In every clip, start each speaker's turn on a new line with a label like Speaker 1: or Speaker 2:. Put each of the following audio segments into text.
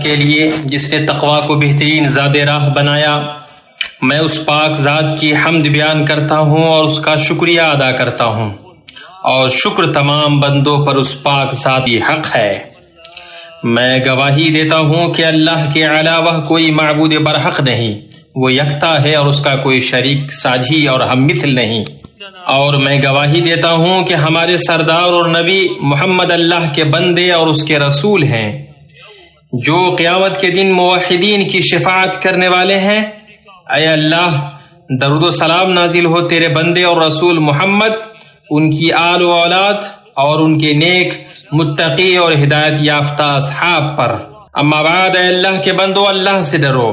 Speaker 1: کے لیے جس نے تقوی کو بہترین زاد راہ بنایا، میں اس پاک ذات کی حمد بیان کرتا ہوں اور اس کا شکریہ ادا کرتا ہوں، اور شکر تمام بندوں پر اس پاک ذات کی حق ہے۔ میں گواہی دیتا ہوں کہ اللہ کے علاوہ کوئی معبود برحق نہیں، وہ یکتا ہے اور اس کا کوئی شریک ساجھی اور ہم مثل نہیں۔ اور میں گواہی دیتا ہوں کہ ہمارے سردار اور نبی محمد اللہ کے بندے اور اس کے رسول ہیں، جو قیامت کے دن موحدین کی شفاعت کرنے والے ہیں۔ اے اللہ، درود و سلام نازل ہو تیرے بندے اور رسول محمد، ان کی آل و اولاد اور ان کے نیک متقی اور ہدایت یافتہ اصحاب پر۔ اما بعد، اے اللہ کے بندو، اللہ سے ڈرو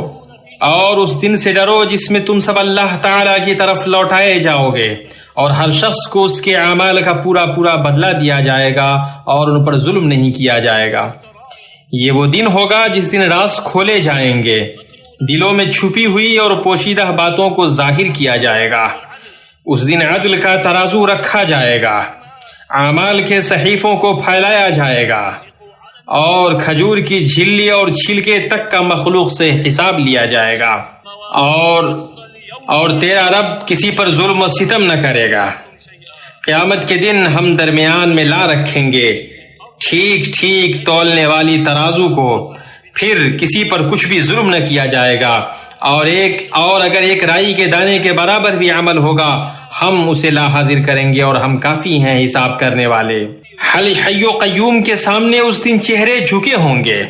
Speaker 1: اور اس دن سے ڈرو جس میں تم سب اللہ تعالیٰ کی طرف لوٹائے جاؤ گے، اور ہر شخص کو اس کے اعمال کا پورا پورا بدلہ دیا جائے گا اور ان پر ظلم نہیں کیا جائے گا۔ یہ وہ دن ہوگا جس دن راز کھولے جائیں گے، دلوں میں چھپی ہوئی اور پوشیدہ باتوں کو ظاہر کیا جائے گا۔ اس دن عدل کا ترازو رکھا جائے گا، اعمال کے صحیفوں کو پھیلایا جائے گا، اور کھجور کی جھلی اور چھلکے تک کا مخلوق سے حساب لیا جائے گا، اور تیرا رب کسی پر ظلم و ستم نہ کرے گا۔ قیامت کے دن ہم درمیان میں لا رکھیں گے ٹھیک ٹھیک تولنے والی ترازو کو، پھر کسی پر کچھ بھی ظلم نہ کیا جائے گا، اور اگر ایک رائی کے دانے کے برابر بھی عمل ہوگا ہم اسے لا حاضر کریں گے، اور ہم کافی ہیں حساب کرنے والے۔ حی و قیوم کے سامنے اس دن چہرے جھکے ہوں گے۔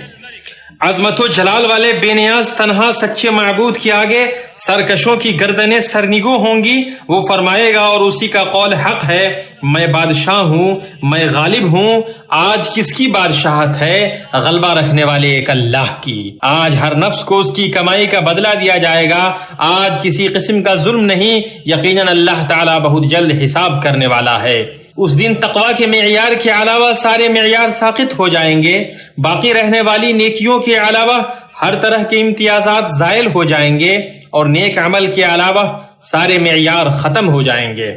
Speaker 1: عظمت و جلال والے بے نیاز تنہا سچے معبود کے آگے سرکشوں کی گردنیں سرنگوں ہوں گی۔ وہ فرمائے گا، اور اسی کا قول حق ہے، میں بادشاہ ہوں، میں غالب ہوں۔ آج کس کی بادشاہت ہے؟ غلبہ رکھنے والے ایک اللہ کی۔ آج ہر نفس کو اس کی کمائی کا بدلہ دیا جائے گا۔ آج کسی قسم کا ظلم نہیں، یقیناً اللہ تعالیٰ بہت جلد حساب کرنے والا ہے۔ اس دن تقوی کے معیار کے علاوہ سارے معیار ساقط ہو جائیں گے۔ باقی رہنے والی نیکیوں کے علاوہ ہر طرح کے امتیازات زائل ہو جائیں گے، اور نیک عمل کے علاوہ سارے معیار ختم ہو جائیں گے۔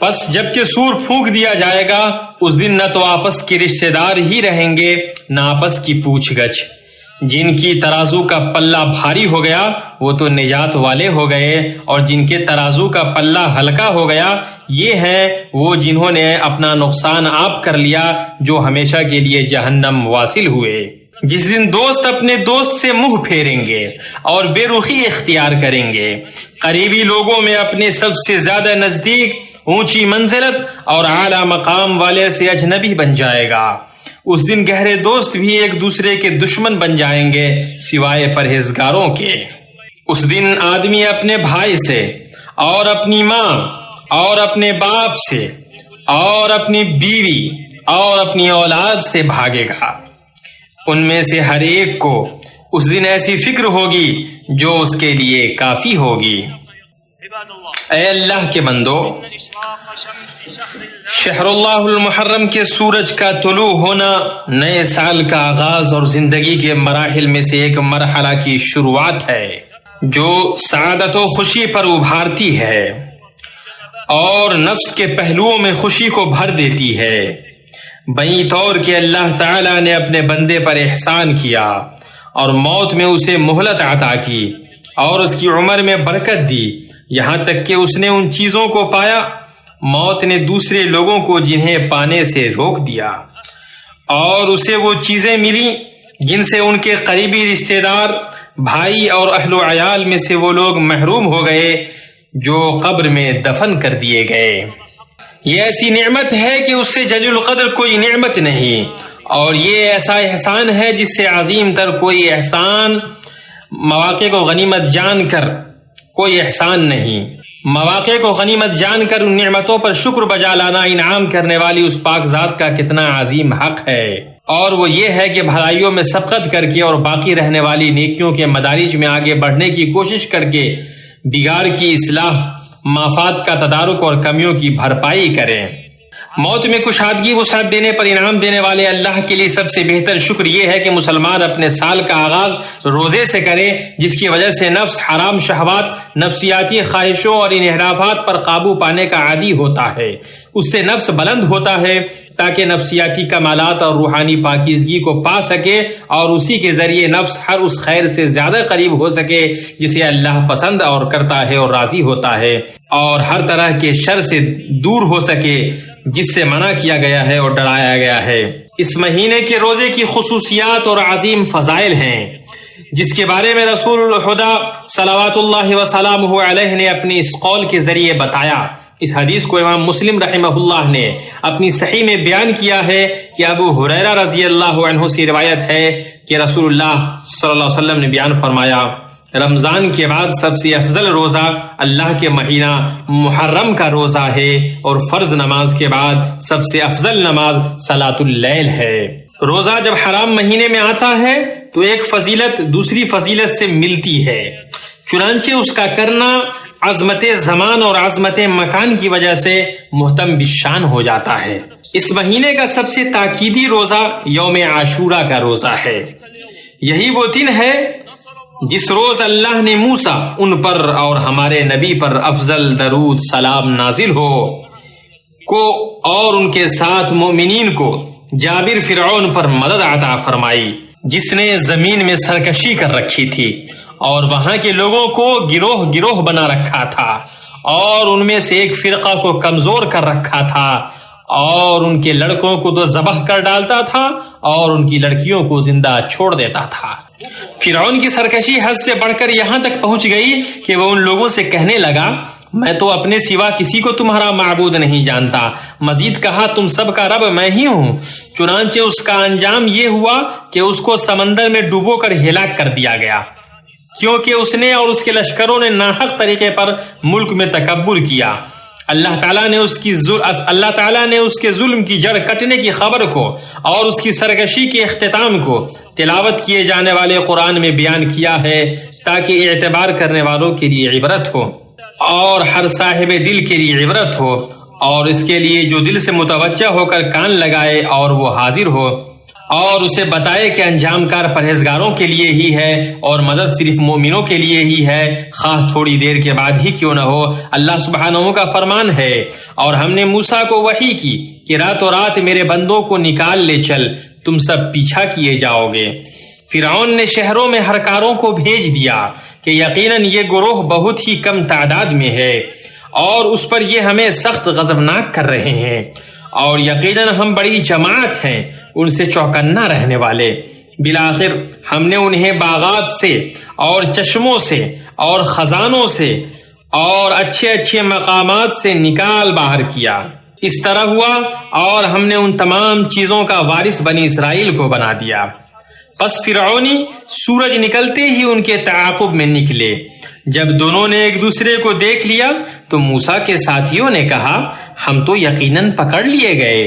Speaker 1: پس جب کہ سور پھونک دیا جائے گا، اس دن نہ تو آپس کے رشتہ دار ہی رہیں گے، نہ آپس کی پوچھ گچھ۔ جن کی ترازو کا پلہ بھاری ہو گیا وہ تو نجات والے ہو گئے، اور جن کے ترازو کا پلہ ہلکا ہو گیا یہ ہیں وہ جنہوں نے اپنا نقصان آپ کر لیا، جو ہمیشہ کے لیے جہنم واصل ہوئے۔ جس دن دوست اپنے دوست سے منہ پھیریں گے اور بے رخی اختیار کریں گے، قریبی لوگوں میں اپنے سب سے زیادہ نزدیک، اونچی منزلت اور اعلیٰ مقام والے سے اجنبی بن جائے گا۔ اس دن گہرے دوست بھی ایک دوسرے کے دشمن بن جائیں گے سوائے پرہیزگاروں کے۔ اس دن آدمی اپنے بھائی سے اور اپنی ماں اور اپنے باپ سے اور اپنی بیوی اور اپنی اولاد سے بھاگے گا۔ ان میں سے ہر ایک کو اس دن ایسی فکر ہوگی جو اس کے لیے کافی ہوگی۔ اے اللہ کے بندو، شہر اللہ المحرم کے سورج کا طلوع ہونا نئے سال کا آغاز اور زندگی کے مراحل میں سے ایک مرحلہ کی شروعات ہے، جو سعادت و خوشی پر ابھارتی ہے اور نفس کے پہلوؤں میں خوشی کو بھر دیتی ہے۔ بئی طور کہ اللہ تعالیٰ نے اپنے بندے پر احسان کیا اور موت میں اسے مہلت عطا کی اور اس کی عمر میں برکت دی، یہاں تک کہ اس نے ان چیزوں کو پایا موت نے دوسرے لوگوں کو جنہیں پانے سے روک دیا، اور اسے وہ چیزیں ملی جن سے ان کے قریبی رشتہ دار، بھائی اور اہل و عیال میں سے وہ لوگ محروم ہو گئے جو قبر میں دفن کر دیے گئے۔ یہ ایسی نعمت ہے کہ اس سے جج القدر کوئی نعمت نہیں، اور یہ ایسا احسان ہے جس سے عظیم تر کوئی احسان، مواقع کو غنیمت جان کر کوئی احسان نہیں۔ مواقع کو غنیمت جان کر ان نعمتوں پر شکر بجا لانا انعام کرنے والی اس پاک ذات کا کتنا عظیم حق ہے، اور وہ یہ ہے کہ بھلائیوں میں سبقت کر کے اور باقی رہنے والی نیکیوں کے مدارج میں آگے بڑھنے کی کوشش کر کے بگاڑ کی اصلاح، مافات کا تدارک اور کمیوں کی بھرپائی کریں۔ موت میں کشادگی وسعت دینے پر انعام دینے والے اللہ کے لیے سب سے بہتر شکر یہ ہے کہ مسلمان اپنے سال کا آغاز روزے سے کرے، جس کی وجہ سے نفس حرام شہوات، نفسیاتی خواہشوں اور انحرافات پر قابو پانے کا عادی ہوتا ہے، اس سے نفس بلند ہوتا ہے تاکہ نفسیاتی کمالات اور روحانی پاکیزگی کو پا سکے اور اسی کے ذریعے نفس ہر اس خیر سے زیادہ قریب ہو سکے جسے اللہ پسند اور کرتا ہے اور راضی ہوتا ہے، اور ہر طرح کے شر سے دور ہو سکے جس سے منع کیا گیا ہے اور ڈرایا گیا ہے۔ اس مہینے کے روزے کی خصوصیات اور عظیم فضائل ہیں جس کے بارے میں رسول الہدیٰ صلوات اللہ وسلامہ علیہ نے اپنی اس قول کے ذریعے بتایا۔ اس حدیث کو امام مسلم رحمہ اللہ نے اپنی صحیح میں بیان کیا ہے کہ ابو ہریرہ رضی اللہ عنہ سے روایت ہے کہ رسول اللہ صلی اللہ علیہ وسلم نے بیان فرمایا، رمضان کے بعد سب سے افضل روزہ اللہ کے مہینہ محرم کا روزہ ہے، اور فرض نماز کے بعد سب سے افضل نماز صلاۃ اللیل ہے۔ روزہ جب حرام مہینے میں آتا ہے تو ایک فضیلت دوسری فضیلت سے ملتی ہے، چنانچہ اس کا کرنا عظمت زمان اور عظمت مکان کی وجہ سے محتم بالشان ہو جاتا ہے۔ اس مہینے کا سب سے تاکیدی روزہ یوم عاشوراء کا روزہ ہے۔ یہی وہ دن ہے جس روز اللہ نے موسیٰ ان پر اور ہمارے نبی پر افضل درود سلام نازل ہو کو اور ان کے ساتھ مومنین کو جابر فرعون پر مدد عطا فرمائی جس نے زمین میں سرکشی کر رکھی تھی اور وہاں کے لوگوں کو گروہ گروہ بنا رکھا تھا، اور ان میں سے ایک فرقہ کو کمزور کر رکھا تھا، اور ان کے لڑکوں کو تو ذبح کر ڈالتا تھا اور ان کی لڑکیوں کو زندہ چھوڑ دیتا تھا۔ فرعون کی سرکشی حد سے بڑھ کر یہاں تک پہنچ گئی کہ وہ ان لوگوں سے کہنے لگا، میں تو اپنے سوا کسی کو تمہارا معبود نہیں جانتا، مزید کہا تم سب کا رب میں ہی ہوں۔ چنانچہ اس کا انجام یہ ہوا کہ اس کو سمندر میں ڈبو کر ہلاک کر دیا گیا، کیونکہ اس نے اور اس کے لشکروں نے ناحق طریقے پر ملک میں تکبر کیا۔ اللہ تعالیٰ نے اس کے ظلم کی جڑ کٹنے کی خبر کو اور اس کی سرکشی کے اختتام کو تلاوت کیے جانے والے قرآن میں بیان کیا ہے تاکہ اعتبار کرنے والوں کے لیے عبرت ہو اور ہر صاحب دل کے لیے عبرت ہو، اور اس کے لیے جو دل سے متوجہ ہو کر کان لگائے اور وہ حاضر ہو، اور اسے بتائے کہ انجام کار پرہیزگاروں کے لیے ہی ہے اور مدد صرف مومنوں کے لیے ہی ہے، خواہ تھوڑی دیر کے بعد ہی کیوں نہ ہو۔ اللہ سبحانہ کا فرمان ہے، اور ہم نے موسیٰ کو وحی کی کہ راتوں رات میرے بندوں کو نکال لے چل، تم سب پیچھا کیے جاؤ گے۔ فرعون نے شہروں میں ہرکاروں کو بھیج دیا کہ یقیناً یہ گروہ بہت ہی کم تعداد میں ہے اور اس پر یہ ہمیں سخت غضبناک کر رہے ہیں، اور یقیناً ہم بڑی جماعت ہیں ان سے چوکنا رہنے والے۔ بالآخر ہم نے انہیں باغات سے اور چشموں سے اور خزانوں سے اور اچھے اچھے مقامات سے نکال باہر کیا۔ اس طرح ہوا اور ہم نے ان تمام چیزوں کا وارث بنی اسرائیل کو بنا دیا۔ پس فرعونی سورج نکلتے ہی ان کے تعاقب میں نکلے۔ جب دونوں نے ایک دوسرے کو دیکھ لیا تو موسیٰ کے ساتھیوں نے کہا، ہم تو یقیناً پکڑ لیے گئے۔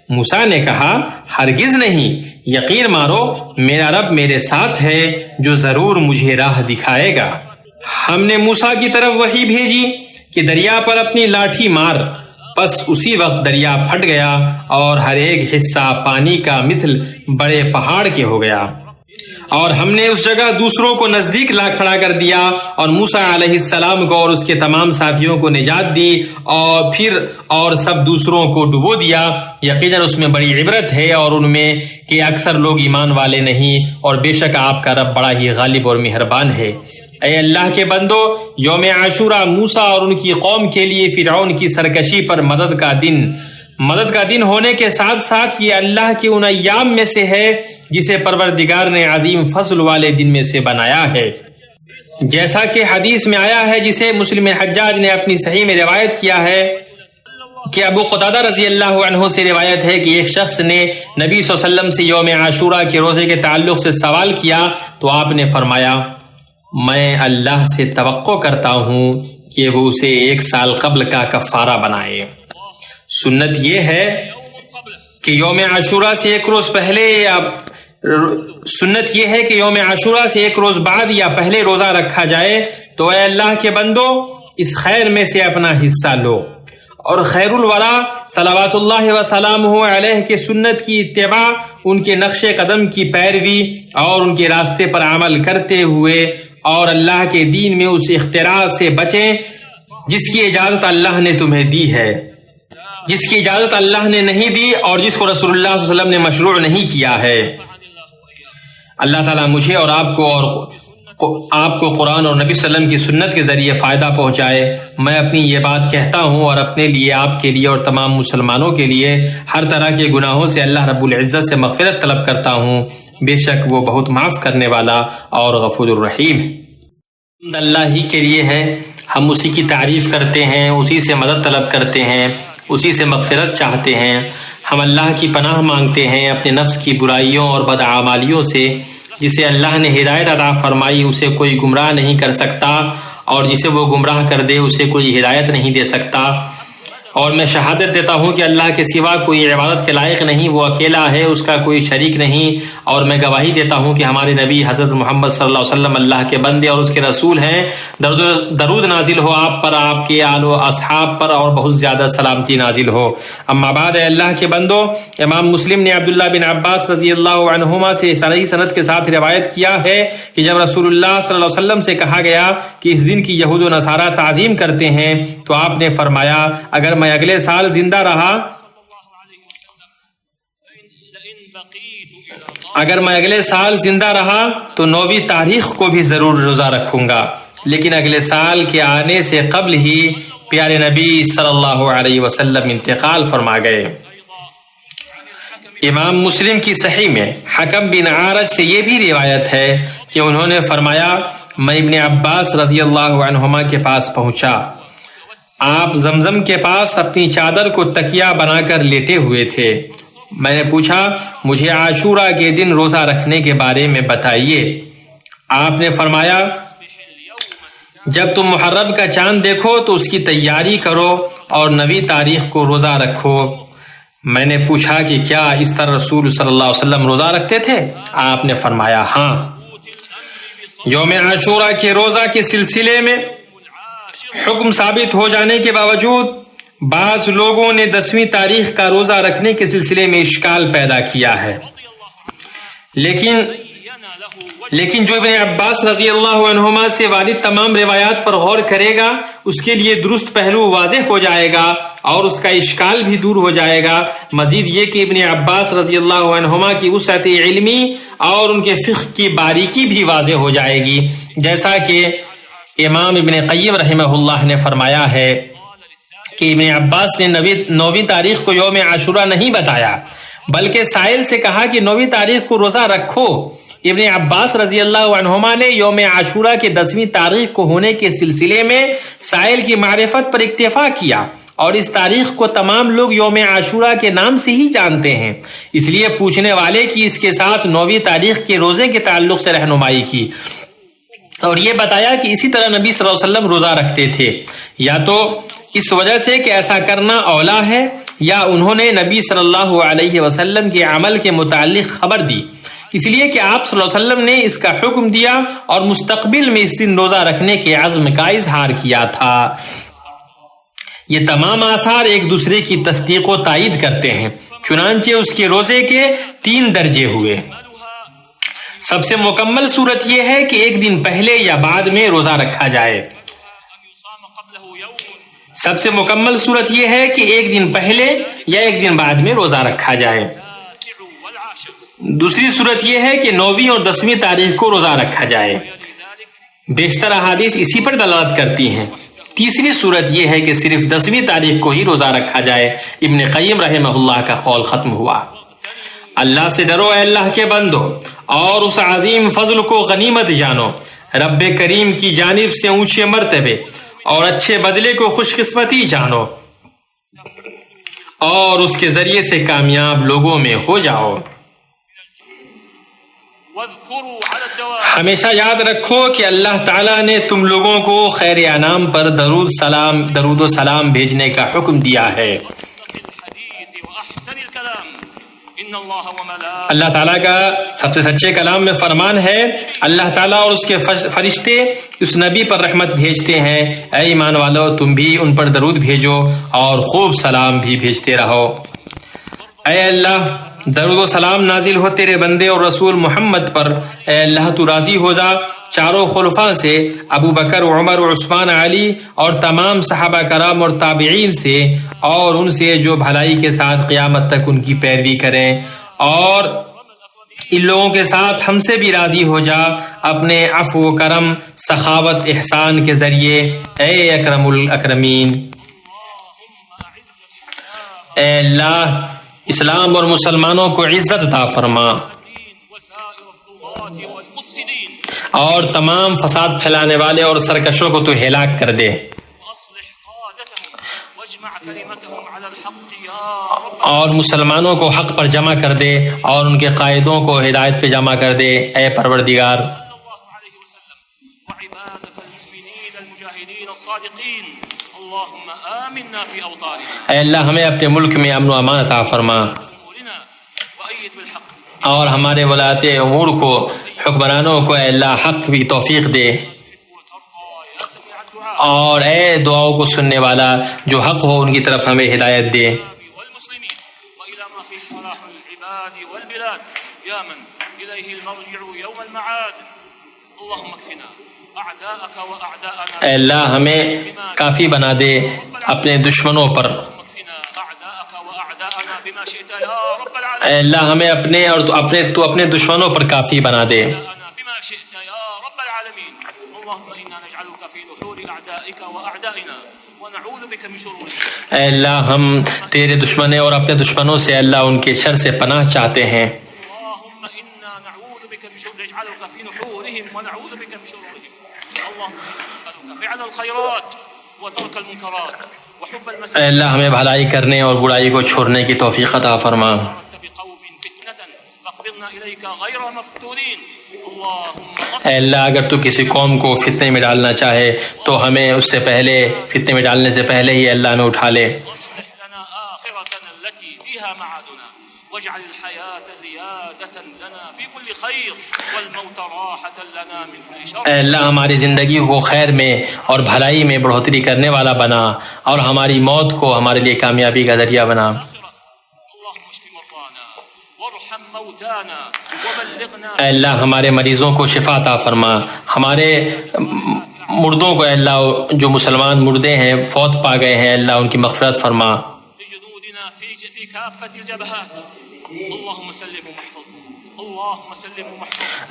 Speaker 1: موسیٰ نے کہا، ہرگز نہیں، یقین مارو میرا رب میرے ساتھ ہے جو ضرور مجھے راہ دکھائے گا۔ ہم نے موسیٰ کی طرف وحی بھیجی کہ دریا پر اپنی لاٹھی مار، پس اسی وقت دریا پھٹ گیا اور ہر ایک حصہ پانی کا مثل بڑے پہاڑ کے ہو گیا، اور ہم نے اس جگہ دوسروں کو نزدیک لا کھڑا کر دیا اور موسیٰ علیہ السلام کو اور اس کے تمام ساتھیوں کو نجات دی اور پھر اور سب دوسروں کو ڈبو دیا۔ یقیناً اس میں بڑی عبرت ہے اور ان میں کہ اکثر لوگ ایمان والے نہیں، اور بے شک آپ کا رب بڑا ہی غالب اور مہربان ہے۔ اے اللہ کے بندو، یوم عاشوراء موسیٰ اور ان کی قوم کے لیے فرعون کی سرکشی پر مدد کا دن ہونے کے ساتھ ساتھ یہ اللہ کے ان ایام میں سے ہے جسے پروردگار نے عظیم فضل والے دن میں سے بنایا ہے، جیسا کہ حدیث میں آیا ہے جسے مسلم حجاج نے اپنی صحیح میں روایت کیا ہے کہ ابو قتادہ رضی اللہ عنہ سے روایت ہے کہ ایک شخص نے نبی صلی اللہ علیہ وسلم سے یوم عاشوراء کے روزے کے تعلق سے سوال کیا تو آپ نے فرمایا، میں اللہ سے توقع کرتا ہوں کہ وہ اسے 1 سال قبل کا کفارہ بنائے۔ سنت یہ ہے کہ یوم عاشوراء سے 1 روز پہلے یا سنت یہ ہے کہ یوم عاشوراء سے 1 روز بعد یا پہلے روزہ رکھا جائے۔ تو اے اللہ کے بندو، اس خیر میں سے اپنا حصہ لو اور خیر الورا صلوات اللہ وسلامہ علیہ کے سنت کی اتباع، ان کے نقش قدم کی پیروی اور ان کے راستے پر عمل کرتے ہوئے اور اللہ کے دین میں اس اختراع سے بچیں جس کی اجازت اللہ نے تمہیں دی ہے۔ جس کی اجازت اللہ نے نہیں دی اور جس کو رسول اللہ صلی اللہ علیہ وسلم نے مشروع نہیں کیا ہے۔ اللہ تعالیٰ مجھے اور آپ کو قرآن اور نبی صلی اللہ علیہ وسلم کی سنت کے ذریعے فائدہ پہنچائے۔ میں اپنی یہ بات کہتا ہوں اور اپنے لیے، آپ کے لیے اور تمام مسلمانوں کے لیے ہر طرح کے گناہوں سے اللہ رب العزت سے مغفرت طلب کرتا ہوں، بے شک وہ بہت معاف کرنے والا اور غفور الرحیم ہے۔ اللہ ہی کے لیے ہے، ہم اسی کی تعریف کرتے ہیں، اسی سے مدد طلب کرتے ہیں، اسی سے مغفرت چاہتے ہیں۔ ہم اللہ کی پناہ مانگتے ہیں اپنے نفس کی برائیوں اور بدعمالیوں سے۔ جسے اللہ نے ہدایت عطا فرمائی اسے کوئی گمراہ نہیں کر سکتا، اور جسے وہ گمراہ کر دے اسے کوئی ہدایت نہیں دے سکتا۔ اور میں شہادت دیتا ہوں کہ اللہ کے سوا کوئی عبادت کے لائق نہیں، وہ اکیلا ہے، اس کا کوئی شریک نہیں۔ اور میں گواہی دیتا ہوں کہ ہمارے نبی حضرت محمد صلی اللہ علیہ وسلم اللہ کے بندے اور اس کے رسول ہیں۔ درود نازل ہو آپ پر، آپ کے آل و اصحاب پر، اور بہت زیادہ سلامتی نازل ہو۔ اما بعد، اے اللہ کے بندو، امام مسلم نے عبداللہ بن عباس رضی اللہ عنہما سے صحیح سند کے ساتھ روایت کیا ہے کہ جب رسول اللہ صلی اللہ علیہ وسلم سے کہا گیا کہ اس دن کی یہود و نصارہ تعظیم کرتے ہیں تو آپ نے فرمایا، اگر میں اگلے سال زندہ رہا تو 9ویں تاریخ کو بھی ضرور روزہ رکھوں گا، لیکن اگلے سال کے آنے سے قبل ہی پیارے نبی صلی اللہ علیہ وسلم انتقال فرما گئے۔ امام مسلم کی صحیح میں حکم بن عارج سے یہ بھی روایت ہے کہ انہوں نے فرمایا، میں ابن عباس رضی اللہ عنہما کے پاس پہنچا، آپ زمزم کے پاس اپنی چادر کو تکیہ بنا کر لیٹے ہوئے تھے۔ میں نے پوچھا، مجھے عاشوراء کے دن روزہ رکھنے کے بارے میں بتائیے۔ آپ نے فرمایا، جب تم محرم کا چاند دیکھو تو اس کی تیاری کرو اور 9ویں تاریخ کو روزہ رکھو۔ میں نے پوچھا کہ کیا اس طرح رسول صلی اللہ علیہ وسلم روزہ رکھتے تھے؟ آپ نے فرمایا، ہاں۔ یوم عاشوراء کے روزہ کے سلسلے میں حکم ثابت ہو جانے کے باوجود بعض لوگوں نے 10ویں تاریخ کا روزہ رکھنے کے سلسلے میں اشکال پیدا کیا ہے، لیکن جو ابن عباس رضی اللہ عنہما سے وارد تمام روایات پر غور کرے گا اس کے لیے درست پہلو واضح ہو جائے گا اور اس کا اشکال بھی دور ہو جائے گا۔ مزید یہ کہ ابن عباس رضی اللہ عنہما کی وسعت علمی اور ان کے فقہ کی باریکی بھی واضح ہو جائے گی، جیسا کہ امام ابن قیم رحمہ اللہ نے فرمایا ہے کہ ابن عباس نے 9ویں تاریخ کو یوم عاشوراء نہیں بتایا، بلکہ سائل سے کہا کہ 9ویں تاریخ کو روزہ رکھو۔ ابن عباس رضی اللہ عنہما نے یوم عاشوراء کے 10ویں تاریخ کو ہونے کے سلسلے میں سائل کی معرفت پر اکتفا کیا، اور اس تاریخ کو تمام لوگ یوم عاشوراء کے نام سے ہی جانتے ہیں، اس لیے پوچھنے والے کی اس کے ساتھ 9ویں تاریخ کے روزے کے تعلق سے رہنمائی کی اور یہ بتایا کہ اسی طرح نبی صلی اللہ علیہ وسلم روزہ رکھتے تھے، یا تو اس وجہ سے کہ ایسا کرنا اولا ہے، یا انہوں نے نبی صلی اللہ علیہ وسلم کے عمل کے متعلق خبر دی، اس لیے کہ آپ صلی اللہ علیہ وسلم نے اس کا حکم دیا اور مستقبل میں اس دن روزہ رکھنے کے عزم کا اظہار کیا تھا۔ یہ تمام آثار ایک دوسرے کی تصدیق و تائید کرتے ہیں، چنانچہ اس کے روزے کے 3 درجے ہوئے۔ سب سے مکمل صورت یہ ہے کہ ایک دن پہلے یا بعد میں روزہ رکھا جائے۔ سب سے مکمل صورت یہ ہے کہ ایک دن پہلے یا ایک دن بعد میں روزہ رکھا جائے۔ دوسری صورت یہ ہے کہ 9ویں اور 10ویں تاریخ کو روزہ رکھا جائے۔ بیشتر احادیث اسی پر دلالت کرتی ہیں۔ تیسری صورت یہ ہے کہ صرف 10ویں تاریخ کو ہی روزہ رکھا جائے۔ ابن قیم رحمہ اللہ کا قول ختم ہوا۔ اللہ سے ڈرو اے اللہ کے بندو، اور اس عظیم فضل کو غنیمت جانو۔ رب کریم کی جانب سے اونچے مرتبے اور اچھے بدلے کو خوش قسمتی جانو، اور اس کے ذریعے سے کامیاب لوگوں میں ہو جاؤ۔ ہمیشہ یاد رکھو کہ اللہ تعالیٰ نے تم لوگوں کو خیر انام پر درود و سلام بھیجنے کا حکم دیا ہے۔ اللہ تعالیٰ کا سب سے سچے کلام میں فرمان ہے، اللہ تعالیٰ اور اس کے فرشتے اس نبی پر رحمت بھیجتے ہیں، اے ایمان والو تم بھی ان پر درود بھیجو اور خوب سلام بھی بھیجتے رہو۔ اے اللہ، درود و سلام نازل ہو تیرے بندے اور رسول محمد پر، اے اللہ تو راضی ہو جا چاروں خلفاء سے، ابو بکر، عمر، عثمان، علی اور تمام صحابہ کرام اور تابعین سے، اور ان سے جو بھلائی کے ساتھ قیامت تک ان کی پیروی کریں، اور ان لوگوں کے ساتھ ہم سے بھی راضی ہو جا اپنے عفو و کرم، سخاوت، احسان کے ذریعے، اے اکرم الاکرمین۔ اے اللہ اسلام اور مسلمانوں کو عزت عطا فرما اور تمام فساد پھیلانے والے اور سرکشوں کو تو ہلاک کر دے، اور مسلمانوں کو حق پر جمع کر دے اور ان کے قائدوں کو ہدایت پہ جمع کر دے، اے پروردگار۔ اے اللہ ہمیں اپنے ملک میں امن و امان عطا فرما اور ہمارے ولایت امور کو، حکمرانوں کو اے اللہ حق بھی توفیق دے، اور اے دعاؤں کو سننے والا جو حق ہو ان کی طرف ہمیں ہدایت دے۔ اے اللہ ہمیں کافی بنا دے اپنے دشمنوں پر، اے اللہ ہمیں اپنے اور تو اپنے دشمنوں پر کافی بنا دے۔ اے اللہ ہم تیرے دشمن اور اپنے دشمنوں سے اللہ ان کے شر سے پناہ چاہتے ہیں۔ اے اللہ ہمیں بھلائی کرنے اور برائی کو چھوڑنے کی توفیق عطا فرما۔ اے اللہ اگر تو کسی قوم کو فتنے میں ڈالنا چاہے تو ہمیں اس سے پہلے، فتنے میں ڈالنے سے پہلے ہی اللہ ہمیں اٹھا لے۔ اے اللہ ہماری زندگی کو خیر میں اور بھلائی میں بڑھوتری کرنے والا بنا، اور ہماری موت کو ہمارے لیے کامیابی کا ذریعہ بنا۔ اے اللہ ہمارے مریضوں کو شفا عطا فرما، ہمارے مردوں کو اے اللہ جو مسلمان مردے ہیں فوت پا گئے ہیں اللہ ان کی مغفرت فرما۔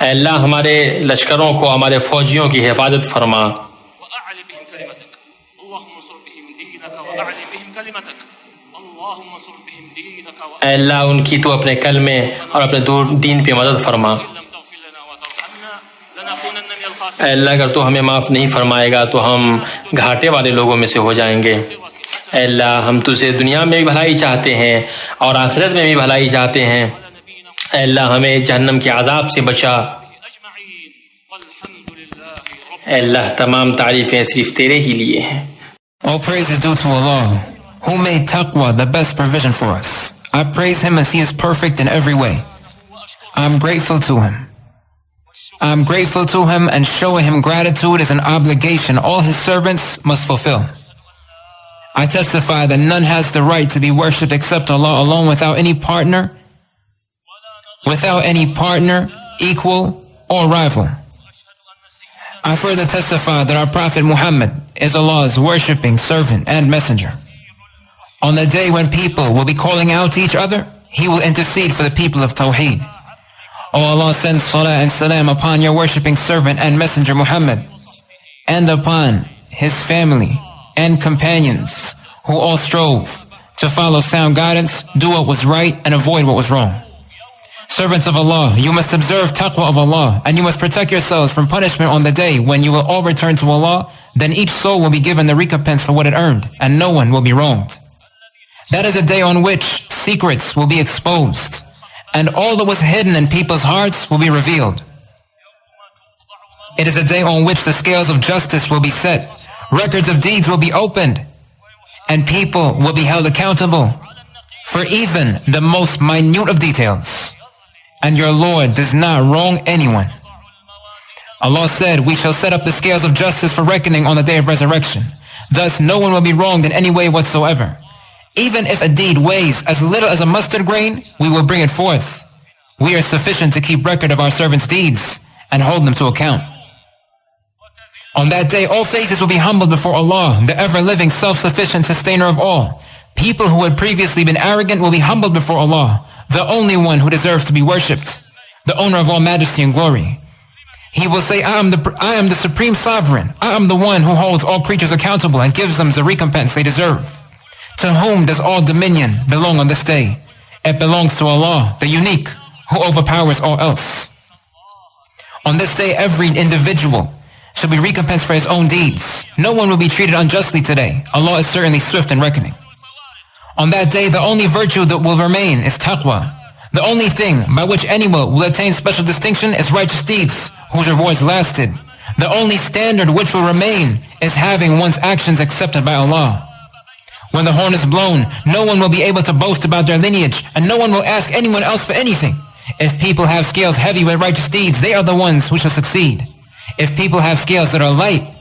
Speaker 1: اے اللہ ہمارے لشکروں کو، ہمارے فوجیوں کی حفاظت فرما۔ اے اللہ ان کی تو اپنے کلمے اور اپنے دین پہ مدد فرما۔ اے اللہ اگر تو ہمیں معاف نہیں فرمائے گا تو ہم گھاٹے والے لوگوں میں سے ہو جائیں گے۔ اے اللہ ہم تجھے دنیا میں بھی بھلائی چاہتے ہیں اور آخرت میں بھی بھلائی چاہتے ہیں۔ اے اللہ ہمیں جہنم کے عذاب سے بچا۔ اے اللہ تمام تعریفیں صرف تیرے ہی لیے ہیں۔
Speaker 2: All praise is due to Allah, who made taqwa the best provision for us. I praise Him as He is perfect in every way. I'm grateful to Him. I'm grateful to Him, and showing Him gratitude is an obligation all His servants must fulfill. I testify that none has the right to be worshipped except Allah alone, without any partner, equal, or rival. I further testify that our Prophet Muhammad is Allah's worshipping servant and messenger. On the day when people will be calling out to each other, He will intercede for the people of Tawheed. O Allah, send salah and salam upon your worshipping servant and messenger Muhammad, and upon his family and companions who all strove to follow sound guidance, do what was right, and avoid what was wrong. Servants of Allah, you must observe taqwa of Allah, and you must protect yourselves from punishment on the day when you will all return to Allah. Then each soul will be given the recompense for what it earned, and no one will be wronged. That is a day on which secrets will be exposed, and all that was hidden in people's hearts will be revealed. It is a day on which the scales of justice will be set, records of deeds will be opened, and people will be held accountable for even the most minute of details. And your Lord does not wrong anyone. Allah said, we shall set up the scales of justice for reckoning on the day of resurrection. Thus no one will be wronged in any way whatsoever. Even if a deed weighs as little as a mustard grain, we will bring it forth. We are sufficient to keep record of our servants' deeds and hold them to account. On that day, all faces will be humbled before Allah, the ever-living, self-sufficient sustainer of all. People who had previously been arrogant will be humbled before Allah, the only one who deserves to be worshipped, the owner of all majesty and glory. He will say, I am the supreme sovereign. I am the one who holds all creatures accountable and gives them the recompense they deserve. To whom does all dominion belong on this day? It belongs to Allah, the unique, who overpowers all else. On this day, every individual shall be recompensed for his own deeds. No one will be treated unjustly today. Allah is certainly swift in reckoning. On that day, the only virtue that will remain is taqwa. The only thing by which anyone will attain special distinction is righteous deeds, whose rewards lasted. The only standard which will remain is having one's actions accepted by Allah. When the horn is blown, no one will be able to boast about their lineage, and no one will ask anyone else for anything. If people have scales heavy with righteous deeds, they are the ones who shall succeed. If people have scales that are light,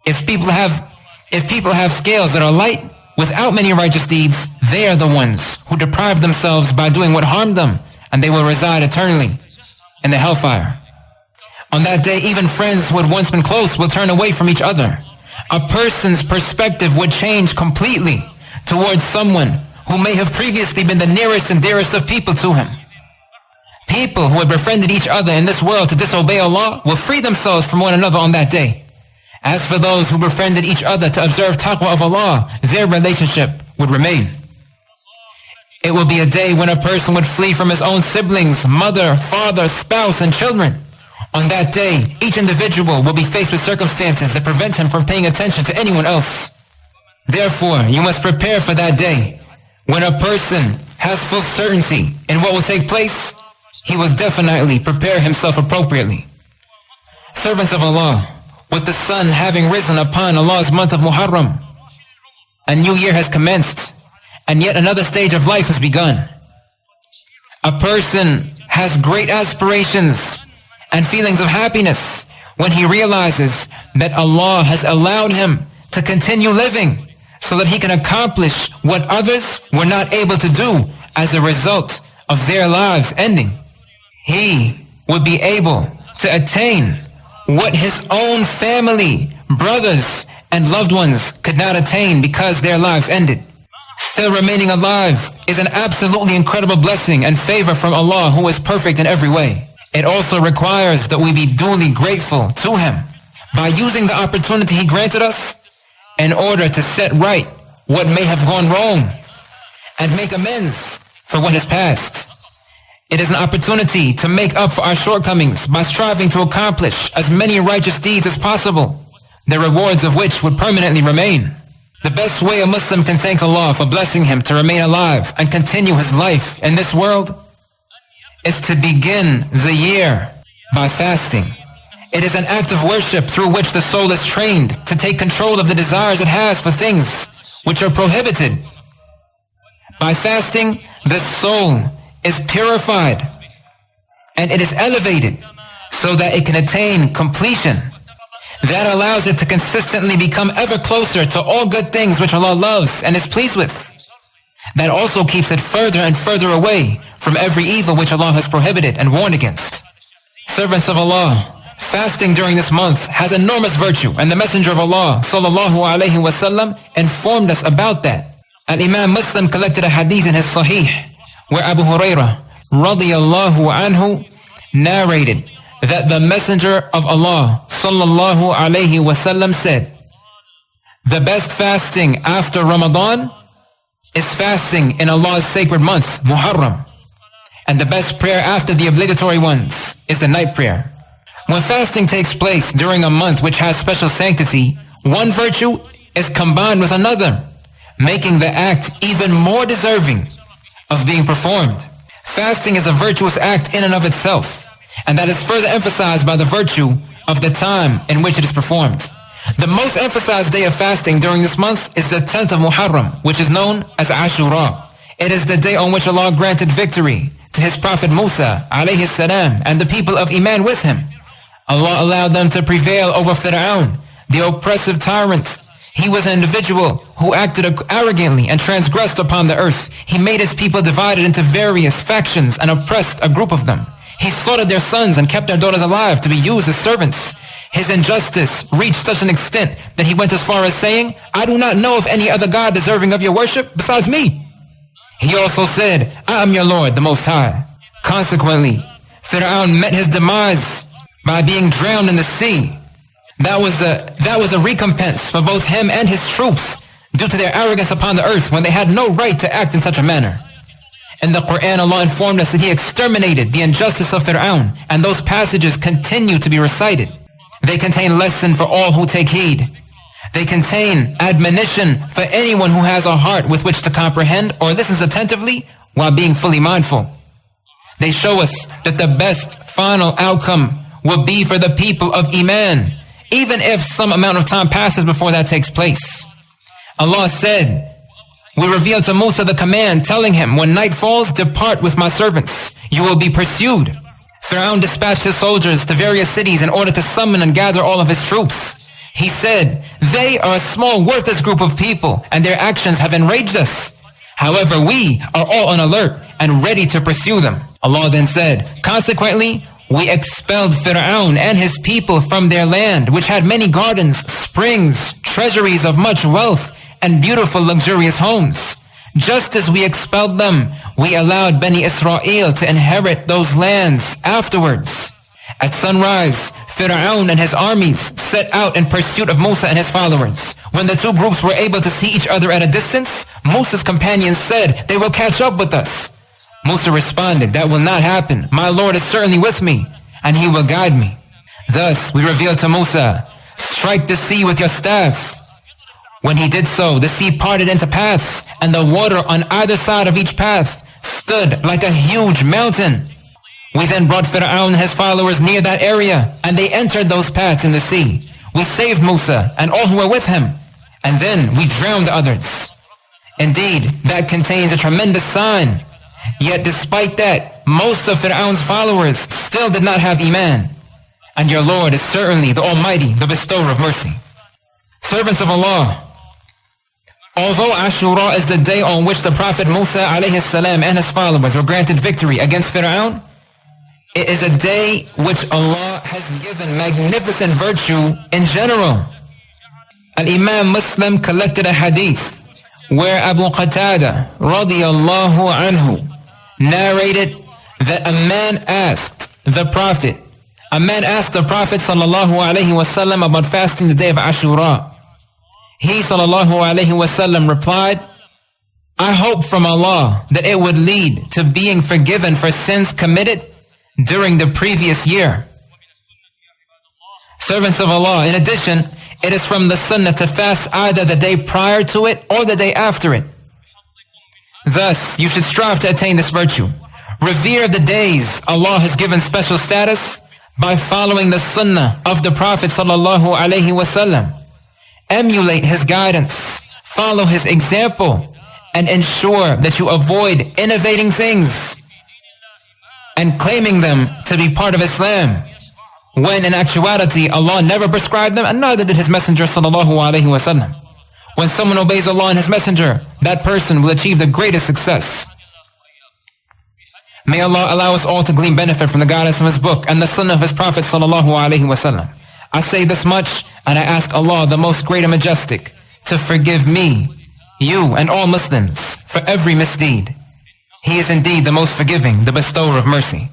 Speaker 2: if people have scales that are light without many righteous deeds, they are the ones who deprive themselves by doing what harmed them, and they will reside eternally in the hellfire. On that day, even friends who had once been close will turn away from each other. A person's perspective would change completely towards someone who may have previously been the nearest and dearest of people to him. People who had befriended each other in this world to disobey Allah will free themselves from one another on that day. As for those who befriended each other to observe taqwa of Allah, their relationship would remain. It will be a day when a person would flee from his own siblings, mother, father, spouse, and children. On that day, each individual will be faced with circumstances that prevent him from paying attention to anyone else. Therefore, you must prepare for that day. When a person has full certainty in what will take place, he will definitely prepare himself appropriately. Servants of Allah, with the sun having risen upon Allah's month of Muharram, a new year has commenced, and yet another stage of life has begun. A person has great aspirations and feelings of happiness when he realizes that Allah has allowed him to continue living so that he can accomplish what others were not able to do as a result of their lives ending. He would be able to attain what his own family, brothers, and loved ones could not attain because their lives ended. Still remaining alive is an absolutely incredible blessing and favor from Allah, who is perfect in every way. It also requires that we be duly grateful to Him by using the opportunity He granted us in order to set right what may have gone wrong and make amends for what has passed. It is an opportunity to make up for our shortcomings by striving to accomplish as many righteous deeds as possible, the rewards of which would permanently remain. The best way a Muslim can thank Allah for blessing him to remain alive and continue his life in this world is to begin the year by fasting. It is an act of worship through which the soul is trained to take control of the desires it has for things which are prohibited. By fasting, the soul is purified and it is elevated so that it can attain completion. That allows it to consistently become ever closer to all good things which Allah loves and is pleased with. That also keeps it further and further away from every evil which Allah has prohibited and warned against. Servants of Allah, fasting during this month has enormous virtue, and the Messenger of Allah sallallahu alaihi wasallam informed us about that. And Imam Muslim collected a hadith in his Sahih where Abu Hurairah radiyallahu anhu narrated that the Messenger of Allah sallallahu alaihi wasallam said, "The best fasting after Ramadan is fasting in Allah's sacred month, Muharram. And the best prayer after the obligatory ones is the night prayer." When fasting takes place during a month which has special sanctity, one virtue is combined with another, making the act even more deserving of being performed. Fasting is a virtuous act in and of itself, and that is further emphasized by the virtue of the time in which it is performed. The most emphasized day of fasting during this month is the 10th of Muharram, which is known as Ashura. It is the day on which Allah granted victory to His Prophet Musa alayhi salam and the people of Iman with him. Allah allowed them to prevail over Fir'aun, the oppressive tyrant. He was an individual who acted arrogantly and transgressed upon the earth. He made his people divided into various factions and oppressed a group of them. He slaughtered their sons and kept their daughters alive to be used as servants. His injustice reached such an extent that he went as far as saying, I do not know of any other God deserving of your worship besides me. He also said, I am your Lord, the Most High. Consequently, Fir'aun met his demise by being drowned in the sea. That was a recompense for both him and his troops due to their arrogance upon the earth when they had no right to act in such a manner. In the Quran, Allah informed us that He exterminated the injustice of Fir'aun, and those passages continue to be recited. They contain lesson for all who take heed. They contain admonition for anyone who has a heart with which to comprehend or listens attentively while being fully mindful. They show us that the best final outcome will be for the people of Iman, even if some amount of time passes before that takes place. Allah said, we revealed to Musa the command, telling him, when night falls, depart with my servants. You will be pursued. Fir'aun dispatched his soldiers to various cities in order to summon and gather all of his troops. He said, they are a small, worthless group of people, and their actions have enraged us. However, we are all on alert and ready to pursue them. Allah then said, consequently, we expelled Fir'aun and his people from their land, which had many gardens, springs, treasuries of much wealth, and beautiful luxurious homes. Just as we expelled them, we allowed Bani Israel to inherit those lands afterwards. At sunrise, Fir'aun and his armies set out in pursuit of Musa and his followers. When the two groups were able to see each other at a distance, Musa's companions said, they will catch up with us. Musa responded, that will not happen. My Lord is certainly with me, and He will guide me. Thus, we revealed to Musa, strike the sea with your staff. When he did so, the sea parted into paths, and the water on either side of each path stood like a huge mountain. We then brought Fir'aun and his followers near that area, and they entered those paths in the sea. We saved Musa and all who were with him, and then we drowned the others. Indeed, that contains a tremendous sign. Yet despite that, most of Fir'aun's followers still did not have Iman. And your Lord is certainly the Almighty, the bestower of mercy. Servants of Allah, although Ashura is the day on which the Prophet Musa alayhi salam and his followers were granted victory against Fir'aun, it is a day which Allah has given magnificent virtue in general. Al-Imam Muslim collected a hadith where Abu Qatada radiyallahu anhu narrated that a man asked the Prophet sallallahu alayhi wasallam about fasting the day of Ashura. He sallallahu alayhi wasallam replied, I hope from Allah that it would lead to being forgiven for sins committed during the previous year. Servants of Allah, in addition, it is from the sunnah to fast either the day prior to it or the day after it. Thus, you should strive to attain this virtue. Revere the days Allah has given special status by following the sunnah of the Prophet sallallahu alaihi wasallam. Emulate his guidance, follow his example, and ensure that you avoid innovating things and claiming them to be part of Islam, when in actuality Allah never prescribed them and neither did His Messenger sallallahu alaihi wasallam. When someone obeys Allah and His Messenger, that person will achieve the greatest success. May Allah allow us all to glean benefit from the guidance of His book and the sunnah of His Prophet sallallahu alaihi wasallam. I say this much, and I ask Allah, the most great and majestic, to forgive me, you, and all Muslims for every misdeed. He is indeed the most forgiving, the bestower of mercy.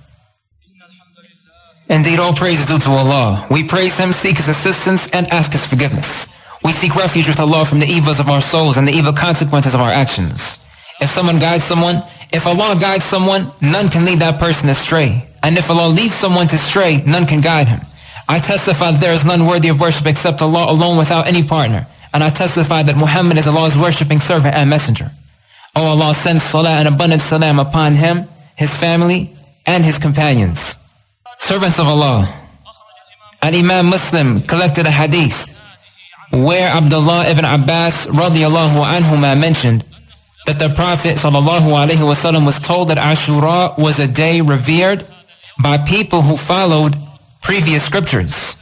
Speaker 2: Indeed, all praise is due to Allah. We praise Him, seek His assistance, and ask His forgiveness. We seek refuge with Allah from the evils of our souls and the evil consequences of our actions. If Allah guides someone, none can lead that person astray. And if Allah leads someone to stray, none can guide him. I testify that there is none worthy of worship except Allah alone without any partner. And I testify that Muhammad is Allah's worshipping servant and messenger. O Allah, send salah and abundant salam upon him, his family, and his companions. Servants of Allah, Al-Imam Muslim collected a hadith where Abdullah ibn Abbas radiyallahu anhuma mentioned that the Prophet sallallahu alaihi wasallam was told that Ashura was a day revered by people who followed previous scriptures.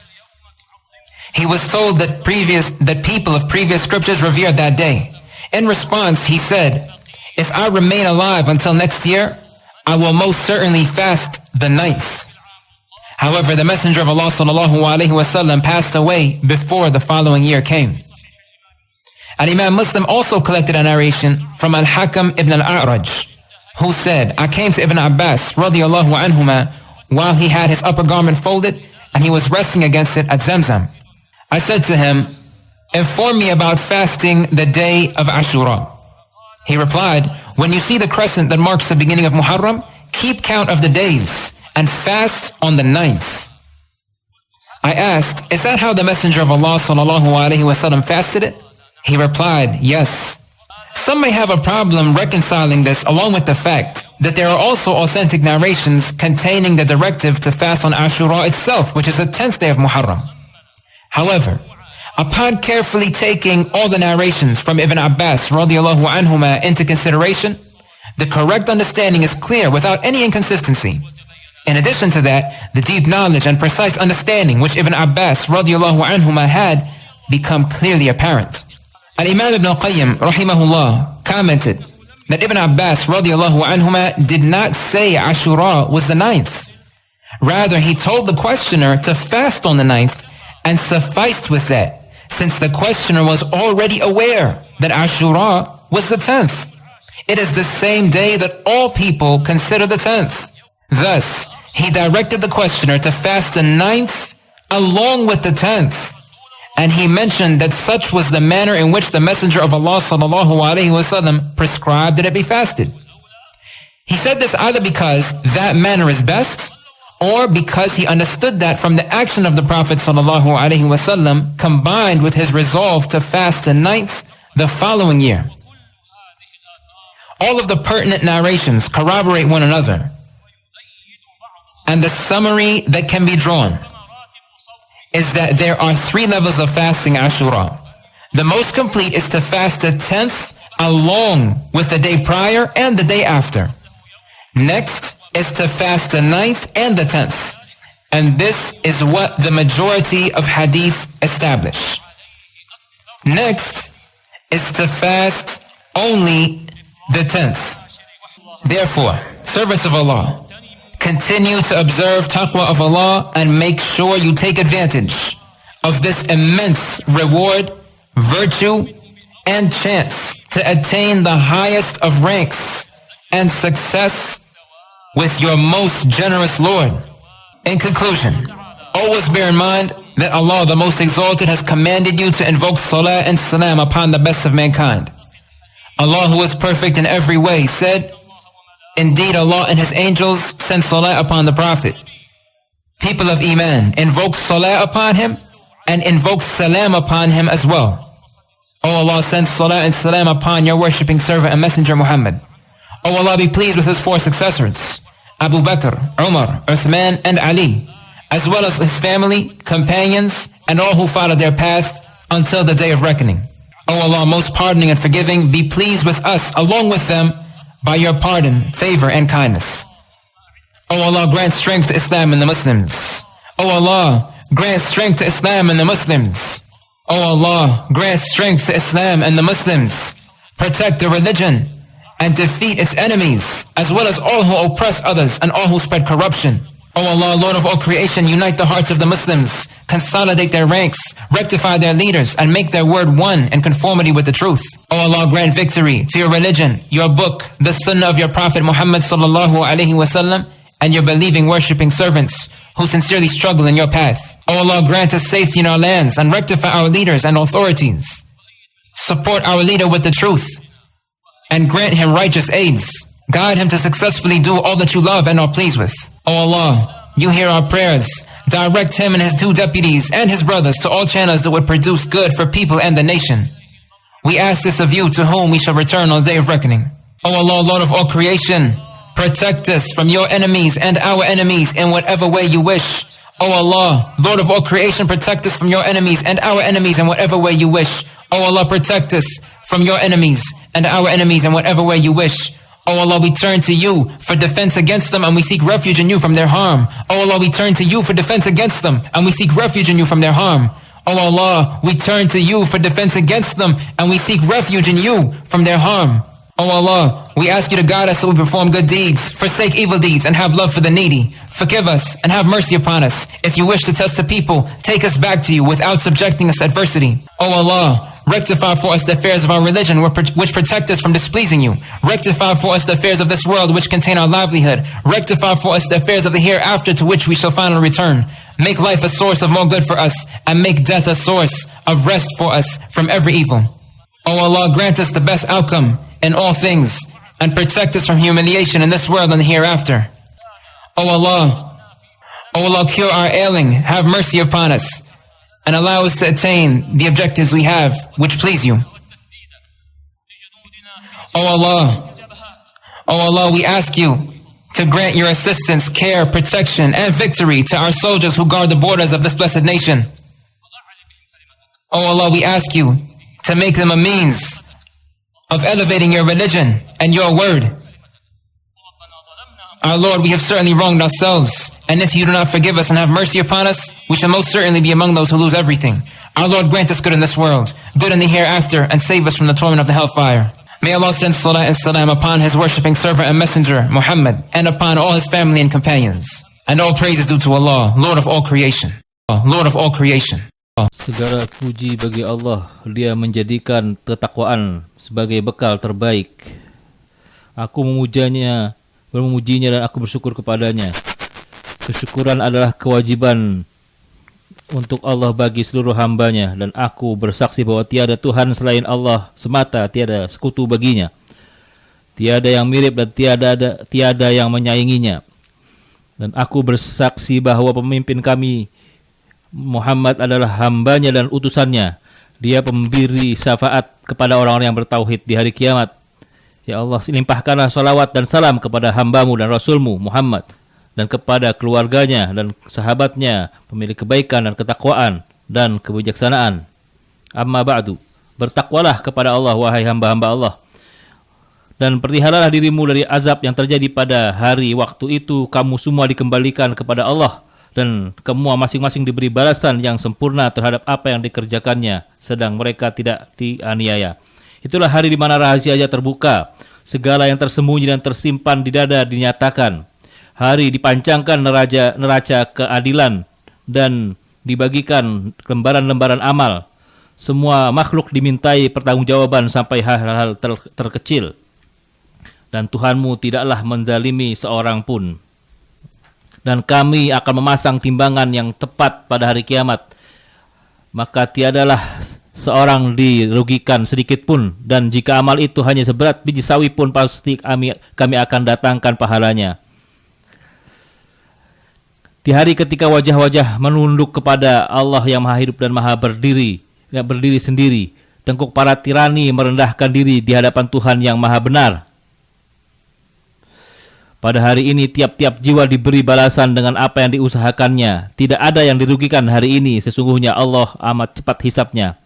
Speaker 2: He was told that people of previous scriptures revered that day. In response, he said, if I remain alive until next year, I will most certainly fast the 9th. However, the Messenger of Allah ﷺ passed away before the following year came. And Imam Muslim also collected a narration from Al-Hakam ibn al-A'raj, who said, I came to Ibn Abbas radiallahu anhuma while he had his upper garment folded and he was resting against it at Zamzam. I said to him, inform me about fasting the day of Ashura. He replied, when you see the crescent that marks the beginning of Muharram, keep count of the days and fast on the 9th. I asked, is that how the Messenger of Allah ﷺ fasted it? He replied, yes. Some may have a problem reconciling this along with the fact that there are also authentic narrations containing the directive to fast on Ashura itself, which is the 10th day of Muharram. However, upon carefully taking all the narrations from Ibn Abbas radiallahu anhuma into consideration, the correct understanding is clear without any inconsistency. In addition to that, the deep knowledge and precise understanding which Ibn Abbas radiallahu anhuma had become clearly apparent. Al-Imam Ibn al-Qayyim rahimahullah commented that Ibn Abbas radiallahu anhuma did not say Ashura was the 9th. Rather, he told the questioner to fast on the 9th and sufficed with that, since the questioner was already aware that Ashura was the 10th. It is the same day that all people consider the 10th. Thus, he directed the questioner to fast the 9th along with the 10th. And he mentioned that such was the manner in which the Messenger of Allah ﷺ prescribed that it be fasted. He said this either because that manner is best, or because he understood that from the action of the Prophet ﷺ combined with his resolve to fast the 9th the following year. All of the pertinent narrations corroborate one another. And the summary that can be drawn is that there are 3 levels of fasting Ashura. The most complete is to fast the 10th along with the day prior and the day after. Next is to fast the 9th and the 10th. And this is what the majority of hadith establish. Next is to fast only the 10th. Therefore, servants of Allah, continue to observe taqwa of Allah and make sure you take advantage of this immense reward, virtue, and chance to attain the highest of ranks and success with your most generous Lord. In conclusion, always bear in mind that Allah, the Most Exalted, has commanded you to invoke salah and salam upon the best of mankind. Allah, who is perfect in every way, said, indeed, Allah and His angels send salah upon the Prophet. People of Iman, invoke salah upon him and invoke salam upon him as well. O Allah, send salah and salam upon your worshipping servant and messenger Muhammad. O Allah, be pleased with his 4 successors, Abu Bakr, Umar, Uthman, and Ali, as well as his family, companions, and all who followed their path until the day of reckoning. O Allah, most pardoning and forgiving, be pleased with us along with them by your pardon, favor, and kindness. O Allah, grant strength to Islam and the Muslims. O Allah, grant strength to Islam and the Muslims. O Allah, grant strength to Islam and the Muslims. Protect the religion and defeat its enemies, as well as all who oppress others and all who spread corruption. O Allah, Lord of all creation, unite the hearts of the Muslims, consolidate their ranks, rectify their leaders, and make their word one in conformity with the truth. O Allah, grant victory to your religion, your book, the sunnah of your Prophet Muhammad sallallahu alaihi wasallam, and your believing worshipping servants who sincerely struggle in your path. O Allah, grant us safety in our lands and rectify our leaders and authorities. Support our leader with the truth and grant him righteous aids. Guide him to successfully do all that you love and are pleased with. O Allah, you hear our prayers. Direct him and his 2 deputies and his brothers to all channels that would produce good for people and the nation. We ask this of you, to whom we shall return on the day of reckoning. O Allah, Lord of all creation, protect us from your enemies and our enemies in whatever way you wish. O Allah, Lord of all creation, protect us from your enemies and our enemies in whatever way you wish. O Allah, protect us from your enemies and our enemies in whatever way you wish. O Allah, we turn to you for defense against them and we seek refuge in you from their harm. O Allah, we turn to you for defense against them and we seek refuge in you from their harm. O Allah, we turn to you for defense against them, and we seek refuge in you from their harm. O Allah, we ask you to guide us so we perform good deeds, forsake evil deeds, and have love for the needy. Forgive us and have mercy upon us. If you wish to test the people, take us back to you without subjecting us to adversity. O Allah, rectify for us the affairs of our religion which protect us from displeasing you. Rectify for us the affairs of this world which contain our livelihood. Rectify for us the affairs of the hereafter to which we shall finally return. Make life a source of more good for us, and make death a source of rest for us from every evil. O Allah, grant us the best outcome in all things, and protect us from humiliation in this world and the hereafter. O Allah, cure our ailing, have mercy upon us, and allow us to attain the objectives we have, which please you. O Allah, we ask you to grant your assistance, care, protection, and victory to our soldiers who guard the borders of this blessed nation. O Allah, we ask you to make them a means of elevating your religion and your word. Our Lord, we have certainly wronged ourselves, and if you do not forgive us and have mercy upon us, we shall most certainly be among those who lose everything. Our Lord, grant us good in this world, good in the hereafter, and save us from the torment of the hellfire. May Allah send salat and salam upon His worshipping servant and messenger, Muhammad, and upon all His family and companions. And all praise is due to Allah, Lord of all creation. Lord of all creation.
Speaker 3: Segala puji bagi Allah, Dia menjadikan ketakwaan sebagai bekal terbaik. Aku memujinya dan aku bersyukur kepadanya. Kesyukuran adalah kewajiban untuk Allah bagi seluruh hambanya, dan aku bersaksi bahwa tiada Tuhan selain Allah semata, tiada sekutu baginya, tiada yang mirip dan tiada yang menyainginya. Dan aku bersaksi bahwa pemimpin kami Muhammad adalah hambanya dan utusannya. Dia pemberi syafaat kepada orang-orang yang bertauhid di hari kiamat. Ya Allah, limpahkanlah salawat dan salam kepada hambamu dan rasulmu Muhammad, dan kepada keluarganya dan sahabatnya, pemilik kebaikan dan ketakwaan dan kebijaksanaan. Amma ba'du, bertakwalah kepada Allah, wahai hamba-hamba Allah, dan peliharalah dirimu dari azab yang terjadi pada hari waktu itu. Kamu semua dikembalikan kepada Allah, dan kamu masing-masing diberi balasan yang sempurna terhadap apa yang dikerjakannya, sedang mereka tidak dianiaya. Itulah hari di mana rahasia terbuka, segala yang tersembunyi dan tersimpan di dada dinyatakan. Hari dipancangkan neraca keadilan dan dibagikan lembaran-lembaran amal. Semua makhluk dimintai pertanggungjawaban sampai hal-hal terkecil. Dan Tuhanmu tidaklah menzalimi seorang pun. Dan kami akan memasang timbangan yang tepat pada hari kiamat. Maka tiadalah seorang dirugikan sedikit pun, dan jika amal itu hanya seberat biji sawi pun, pasti kami akan datangkan pahalanya. Di hari ketika wajah-wajah menunduk kepada Allah yang maha hidup dan maha berdiri sendiri, tengkuk para tirani merendahkan diri di hadapan Tuhan yang maha benar. Pada hari ini tiap-tiap jiwa diberi balasan dengan apa yang diusahakannya. Tidak ada yang dirugikan hari ini, sesungguhnya Allah amat cepat hisapnya.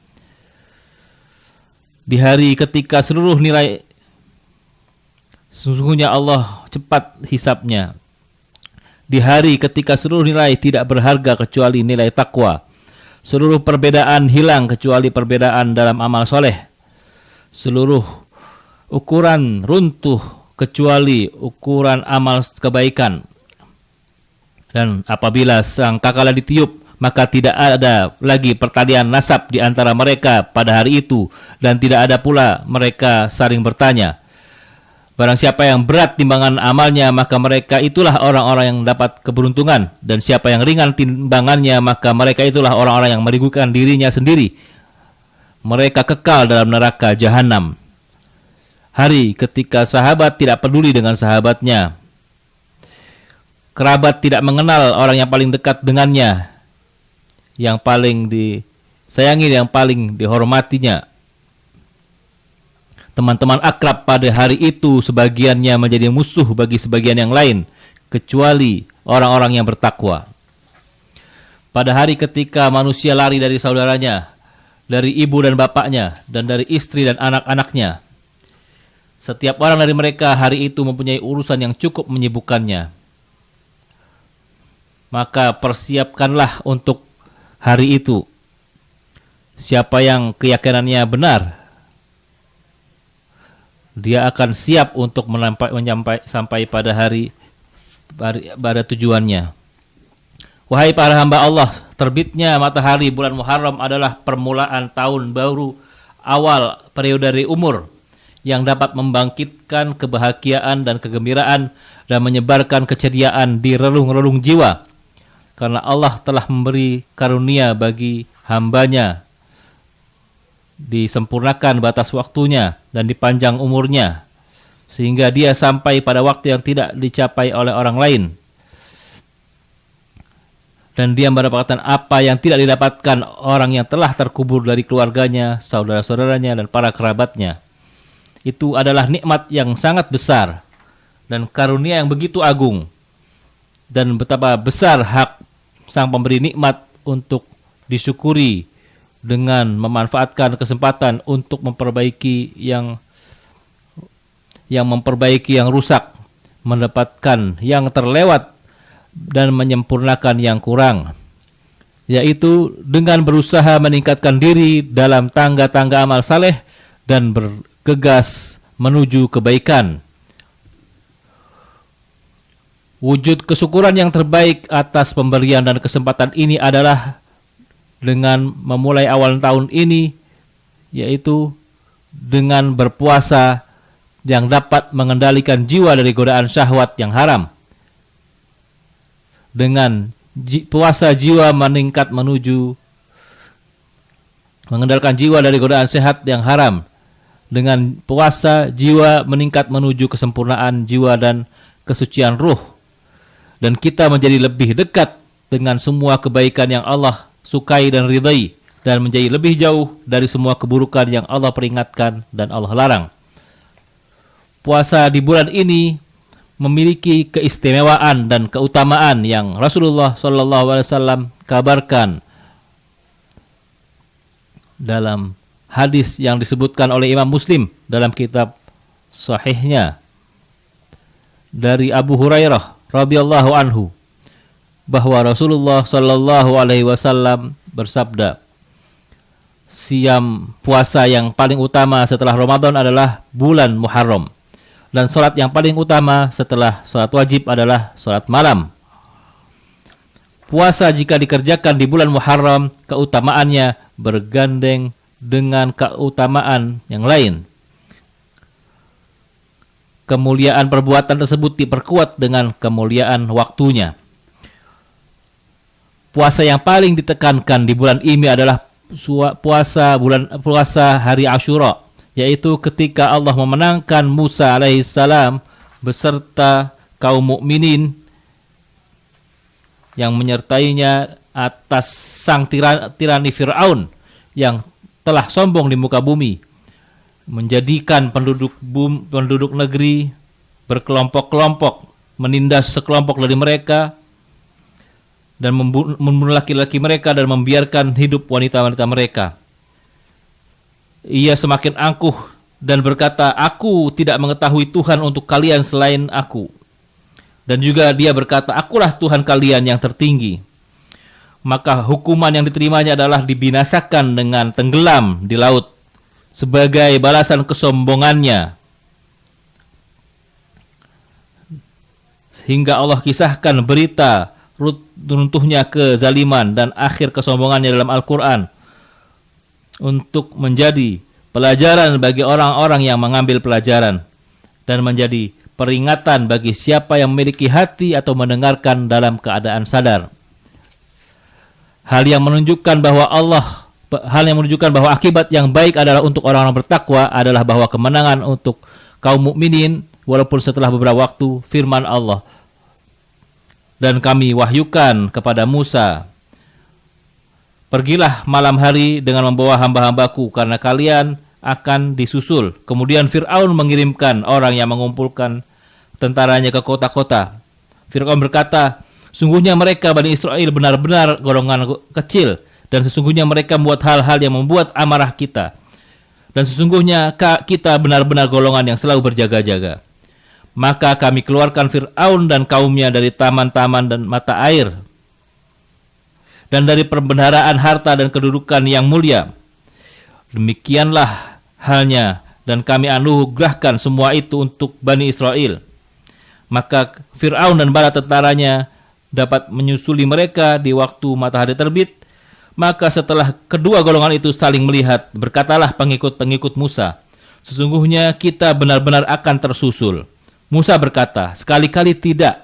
Speaker 3: Di hari ketika sesungguhnya Allah cepat hisapnya. Di hari ketika seluruh nilai tidak berharga kecuali nilai takwa. Seluruh perbedaan hilang kecuali perbedaan dalam amal soleh. Seluruh ukuran runtuh kecuali ukuran amal kebaikan. Dan apabila sangkakala ditiup, maka tidak ada lagi pertalian nasab di antara mereka pada hari itu, dan tidak ada pula mereka saling bertanya. Barang siapa yang berat timbangan amalnya, maka mereka itulah orang-orang yang dapat keberuntungan, dan siapa yang ringan timbangannya, maka mereka itulah orang-orang yang merugikan dirinya sendiri. Mereka kekal dalam neraka jahanam. Hari ketika sahabat tidak peduli dengan sahabatnya, kerabat tidak mengenal orang yang paling dekat dengannya, yang paling disayangi, yang paling dihormatinya. Teman-teman akrab pada hari itu sebagiannya menjadi musuh bagi sebagian yang lain, kecuali orang-orang yang bertakwa. Pada hari ketika manusia lari dari saudaranya, dari ibu dan bapaknya, dan dari istri dan anak-anaknya, setiap orang dari mereka hari itu mempunyai urusan yang cukup menyibukkannya. Maka persiapkanlah untuk hari itu. Siapa yang keyakinannya benar, dia akan siap untuk sampai pada pada tujuannya. Wahai para hamba Allah, terbitnya matahari bulan Muharram adalah permulaan tahun baru, awal periode dari umur yang dapat membangkitkan kebahagiaan dan kegembiraan dan menyebarkan keceriaan di relung-relung jiwa. Karena Allah telah memberi karunia bagi hambanya, disempurnakan batas waktunya dan dipanjang umurnya, sehingga dia sampai pada waktu yang tidak dicapai oleh orang lain. Dan dia mendapatkan apa yang tidak didapatkan orang yang telah terkubur dari keluarganya, saudara-saudaranya, dan para kerabatnya. Itu adalah nikmat yang sangat besar dan karunia yang begitu agung. Dan betapa besar hak sang pemberi nikmat untuk disyukuri dengan memanfaatkan kesempatan untuk memperbaiki yang rusak, mendapatkan yang terlewat dan menyempurnakan yang kurang, yaitu dengan berusaha meningkatkan diri dalam tangga-tangga amal saleh dan bergegas menuju kebaikan. Wujud kesyukuran yang terbaik atas pemberian dan kesempatan ini adalah dengan memulai awal tahun ini, yaitu dengan berpuasa yang dapat mengendalikan jiwa dari godaan syahwat yang haram. Dengan puasa jiwa meningkat menuju mengendalikan jiwa dari godaan sehat yang haram. Dengan puasa jiwa meningkat menuju kesempurnaan jiwa dan kesucian ruh. Dan kita menjadi lebih dekat dengan semua kebaikan yang Allah sukai dan ridai, dan menjadi lebih jauh dari semua keburukan yang Allah peringatkan dan Allah larang. Puasa di bulan ini memiliki keistimewaan dan keutamaan yang Rasulullah SAW kabarkan dalam hadis yang disebutkan oleh Imam Muslim dalam kitab sahihnya dari Abu Hurairah radhiyallahu anhu, bahwa Rasulullah SAW bersabda, siam puasa yang paling utama setelah Ramadan adalah bulan Muharram, dan salat yang paling utama setelah salat wajib adalah salat malam. Puasa jika dikerjakan di bulan Muharram, keutamaannya bergandeng dengan keutamaan yang lain. Kemuliaan perbuatan tersebut diperkuat dengan kemuliaan waktunya. Puasa yang paling ditekankan di bulan ini adalah puasa hari Ashura, yaitu ketika Allah memenangkan Musa alaihissalam beserta kaum mukminin yang menyertainya atas sang tirani Fir'aun yang telah sombong di muka bumi, menjadikan penduduk negeri berkelompok-kelompok, menindas sekelompok dari mereka dan membunuh laki-laki mereka dan membiarkan hidup wanita-wanita mereka. Ia semakin angkuh dan berkata, aku tidak mengetahui Tuhan untuk kalian selain aku. Dan juga dia berkata, akulah Tuhan kalian yang tertinggi. Maka hukuman yang diterimanya adalah dibinasakan dengan tenggelam di laut sebagai balasan kesombongannya. Sehingga Allah kisahkan berita runtuhnya kezaliman dan akhir kesombongannya dalam Al-Quran untuk menjadi pelajaran bagi orang-orang yang mengambil pelajaran dan menjadi peringatan bagi siapa yang memiliki hati atau mendengarkan dalam keadaan sadar. Hal yang menunjukkan bahwa akibat yang baik adalah untuk orang-orang bertakwa adalah bahwa kemenangan untuk kaum mukminin walaupun setelah beberapa waktu. Firman Allah, dan kami wahyukan kepada Musa, pergilah malam hari dengan membawa hamba-hambaku karena kalian akan disusul. Kemudian Fir'aun mengirimkan orang yang mengumpulkan tentaranya ke kota-kota. Fir'aun berkata, sungguhnya mereka Bani Israel benar-benar golongan kecil, dan sesungguhnya mereka membuat hal-hal yang membuat amarah kita. Dan sesungguhnya kita benar-benar golongan yang selalu berjaga-jaga. Maka kami keluarkan Fir'aun dan kaumnya dari taman-taman dan mata air, dan dari perbendaharaan harta dan kedudukan yang mulia. Demikianlah halnya, dan kami anugerahkan semua itu untuk Bani Israel. Maka Fir'aun dan bala tentaranya dapat menyusuli mereka di waktu matahari terbit. Maka setelah kedua golongan itu saling melihat, berkatalah pengikut-pengikut Musa, sesungguhnya kita benar-benar akan tersusul. Musa berkata, sekali-kali tidak.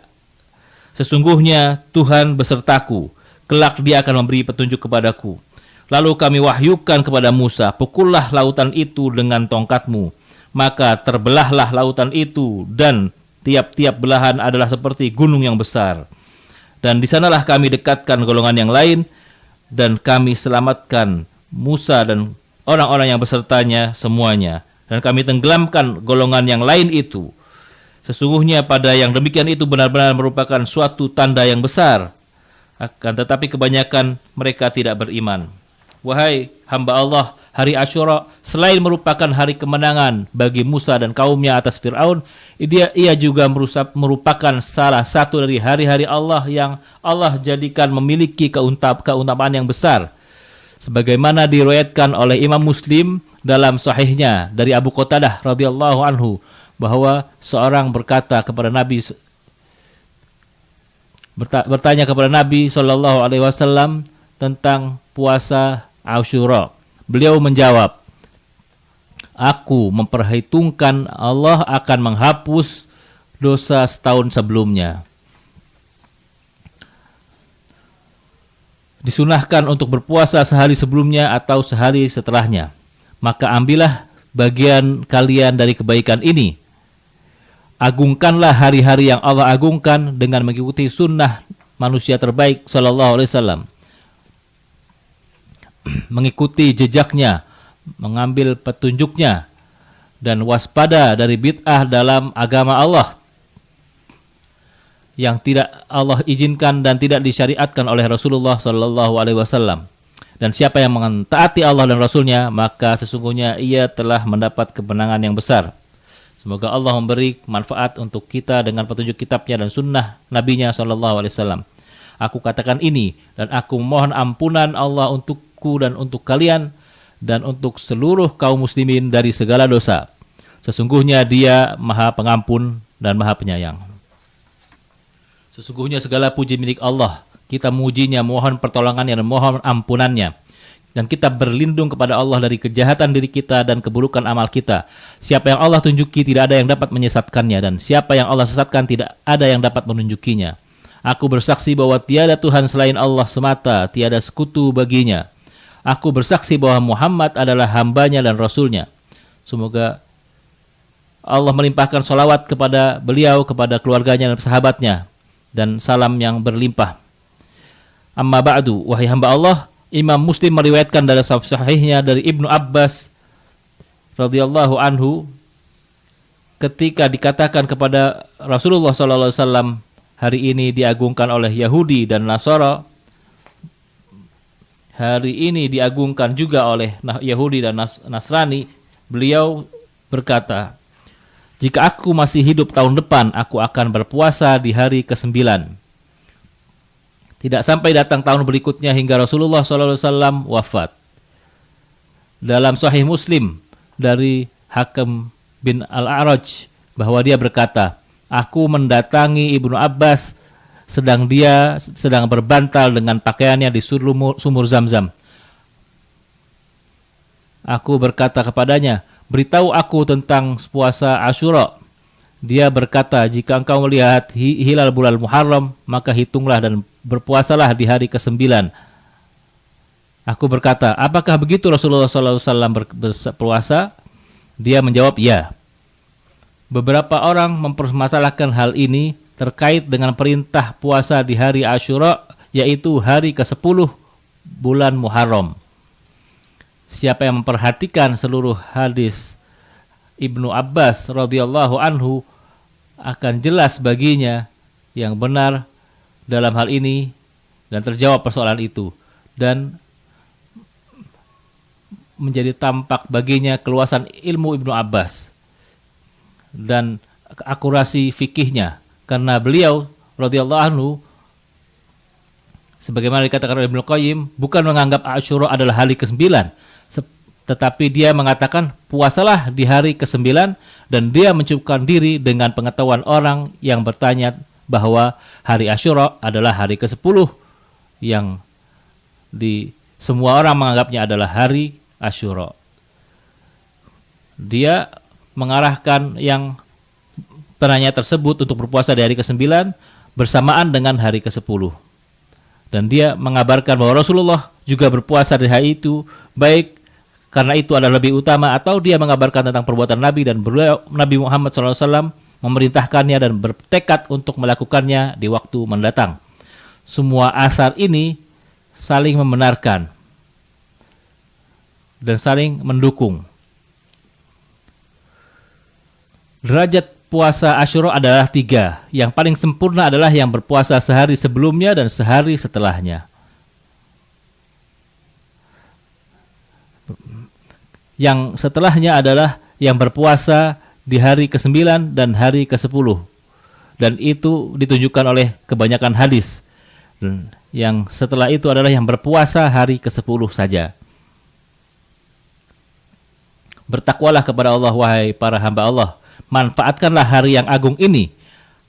Speaker 3: Sesungguhnya Tuhan besertaku, kelak Dia akan memberi petunjuk kepadaku. Lalu kami wahyukan kepada Musa, pukullah lautan itu dengan tongkatmu. Maka terbelahlah lautan itu, dan tiap-tiap belahan adalah seperti gunung yang besar. Dan di sanalah kami dekatkan golongan yang lain, dan kami selamatkan Musa dan orang-orang yang besertanya semuanya. Dan kami tenggelamkan golongan yang lain itu. Sesungguhnya pada yang demikian itu benar-benar merupakan suatu tanda yang besar. Akan tetapi kebanyakan mereka tidak beriman. Wahai hamba Allah, hari Ashura selain merupakan hari kemenangan bagi Musa dan kaumnya atas Fir'aun, ia juga merupakan salah satu dari hari-hari Allah yang Allah jadikan memiliki keutamaan yang besar. Sebagaimana diriwayatkan oleh Imam Muslim dalam sahihnya dari Abu Qatadah radhiyallahu anhu, bahwa seorang berkata kepada Nabi, bertanya kepada Nabi sallallahu alaihi wasallam tentang puasa Ashura. Beliau menjawab, aku memperhitungkan Allah akan menghapus dosa setahun sebelumnya. Disunahkan untuk berpuasa sehari sebelumnya atau sehari setelahnya. Maka ambillah bagian kalian dari kebaikan ini. Agungkanlah hari-hari yang Allah agungkan dengan mengikuti sunnah manusia terbaik sallallahu alaihi wasallam. Mengikuti jejaknya, mengambil petunjuknya, dan waspada dari bid'ah dalam agama Allah yang tidak Allah izinkan dan tidak disyariatkan oleh Rasulullah sallallahu alaihi wasallam. Dan siapa yang mentaati Allah dan Rasulnya, maka sesungguhnya ia telah mendapat kemenangan yang besar. Semoga Allah memberi manfaat untuk kita dengan petunjuk kitabnya dan sunnah nabinya sallallahu alaihi wasallam. Aku katakan ini dan aku mohon ampunan Allah untukku dan untuk kalian dan untuk seluruh kaum muslimin dari segala dosa. Sesungguhnya Dia Maha Pengampun dan Maha Penyayang. Sesungguhnya segala puji milik Allah. Kita memujinya, mohon pertolongannya dan mohon ampunannya. Dan kita berlindung kepada Allah dari kejahatan diri kita dan keburukan amal kita. Siapa yang Allah tunjuki tidak ada yang dapat menyesatkannya, dan siapa yang Allah sesatkan tidak ada yang dapat menunjukinya. Aku bersaksi bahwa tiada Tuhan selain Allah semata, tiada sekutu baginya. Aku bersaksi bahwa Muhammad adalah hambanya dan rasulnya. Semoga Allah melimpahkan salawat kepada beliau, kepada keluarganya dan sahabatnya, dan salam yang berlimpah. Amma ba'du, wahai hamba Allah, Imam Muslim meriwayatkan dari sahihnya dari Ibnu Abbas radhiyallahu anhu, ketika dikatakan kepada Rasulullah sallallahu alaihi wasallam, hari ini diagungkan oleh Yahudi dan Nasara. Hari ini diagungkan juga oleh Yahudi dan Nasrani. Beliau berkata, jika aku masih hidup tahun depan, aku akan berpuasa di hari ke-9. Tidak sampai datang tahun berikutnya hingga Rasulullah SAW wafat. Dalam Sahih Muslim dari Hakim bin Al-A'raj, bahwa dia berkata, aku mendatangi Ibnu Abbas sedang berbantal dengan pakaiannya di sumur Zamzam. Aku berkata kepadanya, beritahu aku tentang puasa Ashura. Dia berkata, jika engkau melihat hilal bulan Muharram, maka hitunglah dan berpuasalah di hari ke-9. Aku berkata, apakah begitu Rasulullah SAW berpuasa? Dia menjawab, ya. Beberapa orang mempermasalahkan hal ini terkait dengan perintah puasa di hari Ashura, yaitu hari ke-10 bulan Muharram. Siapa yang memperhatikan seluruh hadis Ibnu Abbas radhiyallahu anhu, akan jelas baginya yang benar dalam hal ini dan terjawab persoalan itu, dan menjadi tampak baginya keluasan ilmu Ibnu Abbas dan akurasi fikihnya, karena beliau radhiyallahu anhu, sebagaimana dikatakan oleh Ibnu Qayyim, bukan menganggap Ashura adalah hari ke-9, Tetapi dia mengatakan puasalah di hari ke-9 dan dia mencukupkan diri dengan pengetahuan orang yang bertanya bahwa hari Ashura adalah hari ke-10 yang semua orang menganggapnya adalah hari Ashura. Dia mengarahkan yang penanya tersebut untuk berpuasa di hari ke-9 bersamaan dengan hari ke-10. Dan dia mengabarkan bahwa Rasulullah juga berpuasa di hari itu, baik karena itu adalah lebih utama, atau dia mengabarkan tentang perbuatan Nabi dan beliau Nabi Muhammad SAW memerintahkannya dan bertekad untuk melakukannya di waktu mendatang. Semua asar ini saling membenarkan dan saling mendukung. Derajat puasa Ashura adalah 3. Yang paling sempurna adalah yang berpuasa sehari sebelumnya dan sehari setelahnya. Yang setelahnya adalah yang berpuasa di hari ke-9 dan hari ke-10. Dan itu ditunjukkan oleh kebanyakan hadis. Dan yang setelah itu adalah yang berpuasa hari ke-10 saja. Bertakwalah kepada Allah, wahai para hamba Allah. Manfaatkanlah hari yang agung ini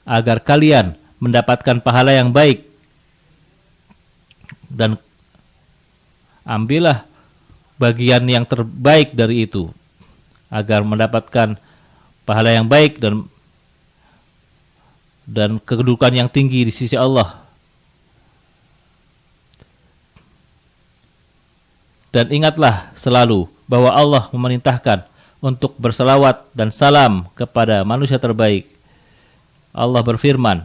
Speaker 3: agar kalian mendapatkan pahala yang baik, dan ambillah bagian yang terbaik dari itu agar mendapatkan pahala yang baik dan kedudukan yang tinggi di sisi Allah. Dan ingatlah selalu bahwa Allah memerintahkan untuk berselawat dan salam kepada manusia terbaik. Allah berfirman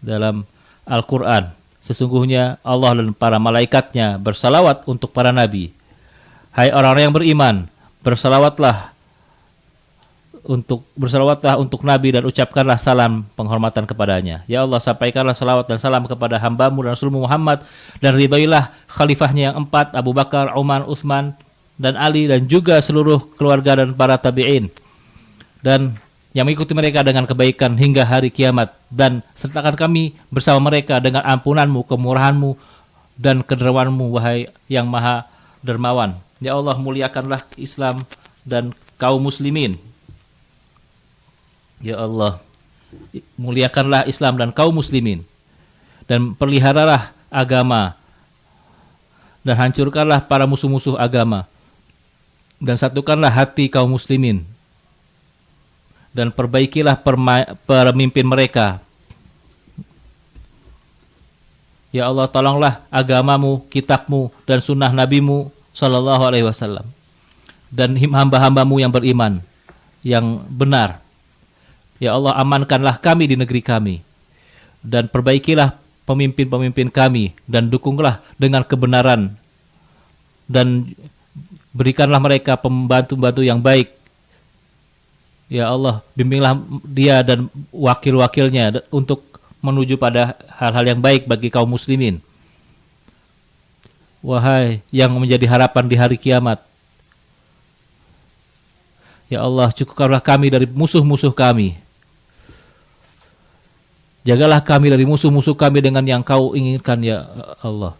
Speaker 3: dalam Al-Quran, sesungguhnya Allah dan para malaikatnya bersalawat untuk para nabi. Hai orang-orang yang beriman, bersalawatlah untuk nabi dan ucapkanlah salam penghormatan kepadanya. Ya Allah, sampaikanlah salawat dan salam kepada hambamu dan Rasulmu Muhammad, dan ridailah khalifahnya yang 4, Abu Bakar, Umar, Utsman, dan Ali, dan juga seluruh keluarga dan para tabi'in, dan yang mengikuti mereka dengan kebaikan hingga hari kiamat. Dan sertakan kami bersama mereka dengan ampunanmu, kemurahanmu, dan kedermawanmu, wahai yang maha dermawan. Ya Allah, muliakanlah Islam dan kaum muslimin. Ya Allah, muliakanlah Islam dan kaum muslimin, dan peliharalah agama, dan hancurkanlah para musuh-musuh agama, dan satukanlah hati kaum muslimin, dan perbaikilah pemimpin mereka. Ya Allah, tolonglah agamamu, kitabmu, dan sunnah nabimu sallallahu alaihi wasallam, dan hamba-hambamu yang beriman yang benar. Ya Allah, amankanlah kami di negeri kami, dan perbaikilah pemimpin-pemimpin kami, dan dukunglah dengan kebenaran, dan berikanlah mereka pembantu-pembantu yang baik. Ya Allah, bimbinglah dia dan wakil-wakilnya untuk menuju pada hal-hal yang baik bagi kaum muslimin. Wahai yang menjadi harapan di hari kiamat, ya Allah, cukupkanlah kami dari musuh-musuh kami. Jagalah kami dari musuh-musuh kami dengan yang kau inginkan, ya Allah.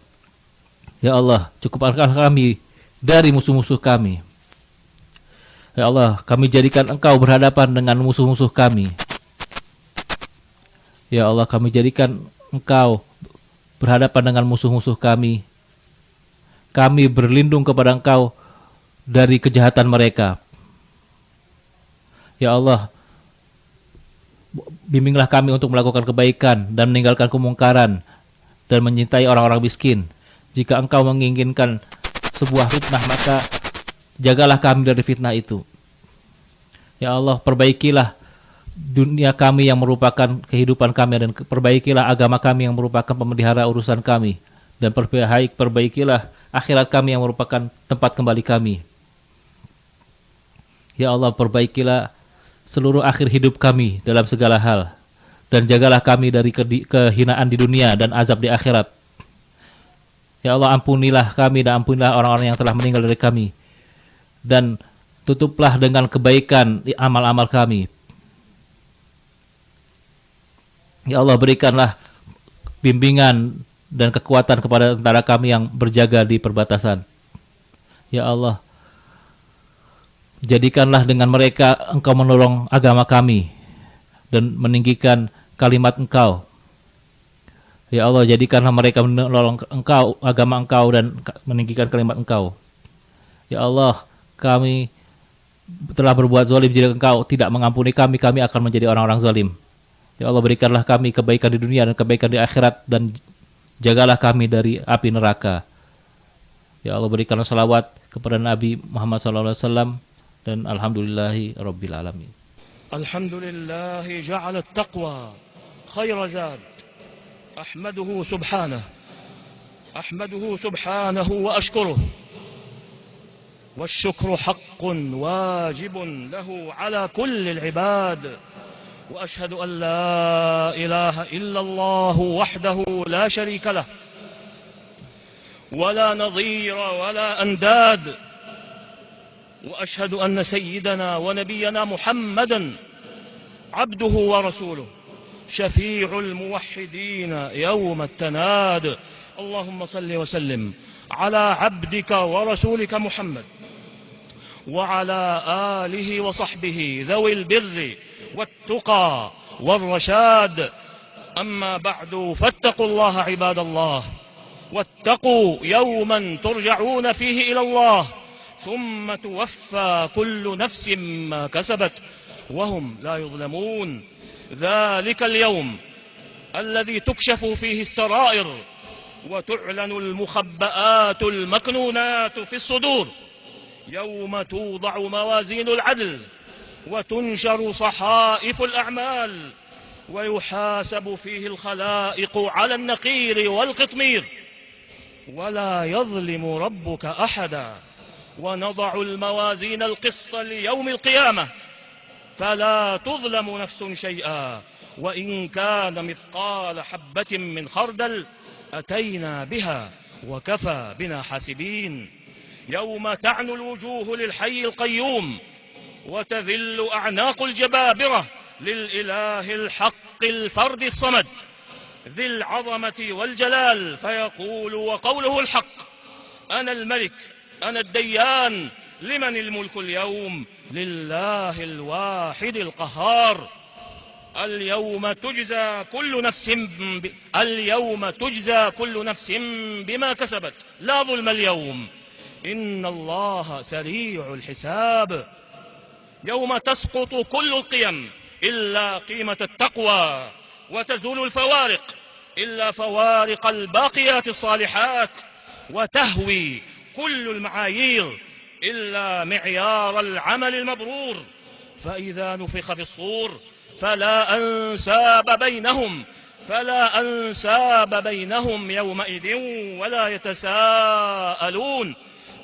Speaker 3: Ya Allah, cukupkanlah kami dari musuh-musuh kami. Ya Allah, kami jadikan Engkau berhadapan dengan musuh-musuh kami. Ya Allah, kami jadikan Engkau berhadapan dengan musuh-musuh kami. Kami berlindung kepada Engkau dari kejahatan mereka. Ya Allah, bimbinglah kami untuk melakukan kebaikan dan meninggalkan kemungkaran, dan mencintai orang-orang miskin. Jika Engkau menginginkan sebuah fitnah, maka jagalah kami dari fitnah itu. Ya Allah, perbaikilah dunia kami yang merupakan kehidupan kami, dan perbaikilah agama kami yang merupakan pemelihara urusan kami, dan perbaikilah akhirat kami yang merupakan tempat kembali kami. Ya Allah, perbaikilah seluruh akhir hidup kami dalam segala hal, dan jagalah kami dari kehinaan di dunia dan azab di akhirat. Ya Allah, ampunilah kami dan ampunilah orang-orang yang telah meninggal dari kami, dan tutuplah dengan kebaikan amal-amal kami. Ya Allah, berikanlah bimbingan dan kekuatan kepada tentara kami yang berjaga di perbatasan. Ya Allah, jadikanlah dengan mereka Engkau menolong agama kami dan meninggikan kalimat Engkau. Ya Allah, jadikanlah mereka menolong Engkau, agama Engkau dan meninggikan kalimat Engkau. Ya Allah, kami telah berbuat zalim, jika Engkau tidak mengampuni kami, kami akan menjadi orang-orang zalim. Ya Allah, berikanlah kami kebaikan di dunia dan kebaikan di akhirat, dan jagalah kami dari api neraka. Ya Allah, berikanlah salawat kepada Nabi Muhammad SAW, dan alhamdulillahi rabbil alamin.
Speaker 4: Alhamdulillahi ja'ala at-taqwa khayra zad. Ahmaduhu subhanahu wa ashkuruh. والشكر حق واجب له على كل العباد وأشهد أن لا إله إلا الله وحده لا شريك له ولا نظير ولا أنداد وأشهد أن سيدنا ونبينا محمدا عبده ورسوله شفيع الموحدين يوم التناد. اللهم صل وسلم على عبدك ورسولك محمد وعلى آله وصحبه ذوي البر والتقى والرشاد. أما بعد، فاتقوا الله عباد الله، واتقوا يوما ترجعون فيه إلى الله ثم توفى كل نفس ما كسبت وهم لا يظلمون. ذلك اليوم الذي تكشف فيه السرائر وتعلن المخبآت المكنونات في الصدور، يوم توضع موازين العدل وتنشر صحائف الأعمال ويحاسب فيه الخلائق على النقير والقطمير ولا يظلم ربك أحدا. ونضع الموازين القسط ليوم القيامة فلا تظلم نفس شيئا وإن كان مثقال حبة من خردل أتينا بها وكفى بنا حاسبين. يوم تعنو الوجوه للحي القيوم وتذل أعناق الجبابرة للإله الحق الفرد الصمد ذي العظمة والجلال، فيقول وقوله الحق: أنا الملك أنا الديان، لمن الملك اليوم؟ لله الواحد القهار. اليوم تجزى كل نفس بما كسبت، لا ظلم اليوم، إن الله سريع الحساب. يوم تسقط كل القيم إلا قيمة التقوى، وتزول الفوارق إلا فوارق الباقيات الصالحات، وتهوي كل المعايير إلا معيار العمل المبرور. فإذا نفخ في الصور فلا أنساب بينهم يومئذ ولا يتساءلون.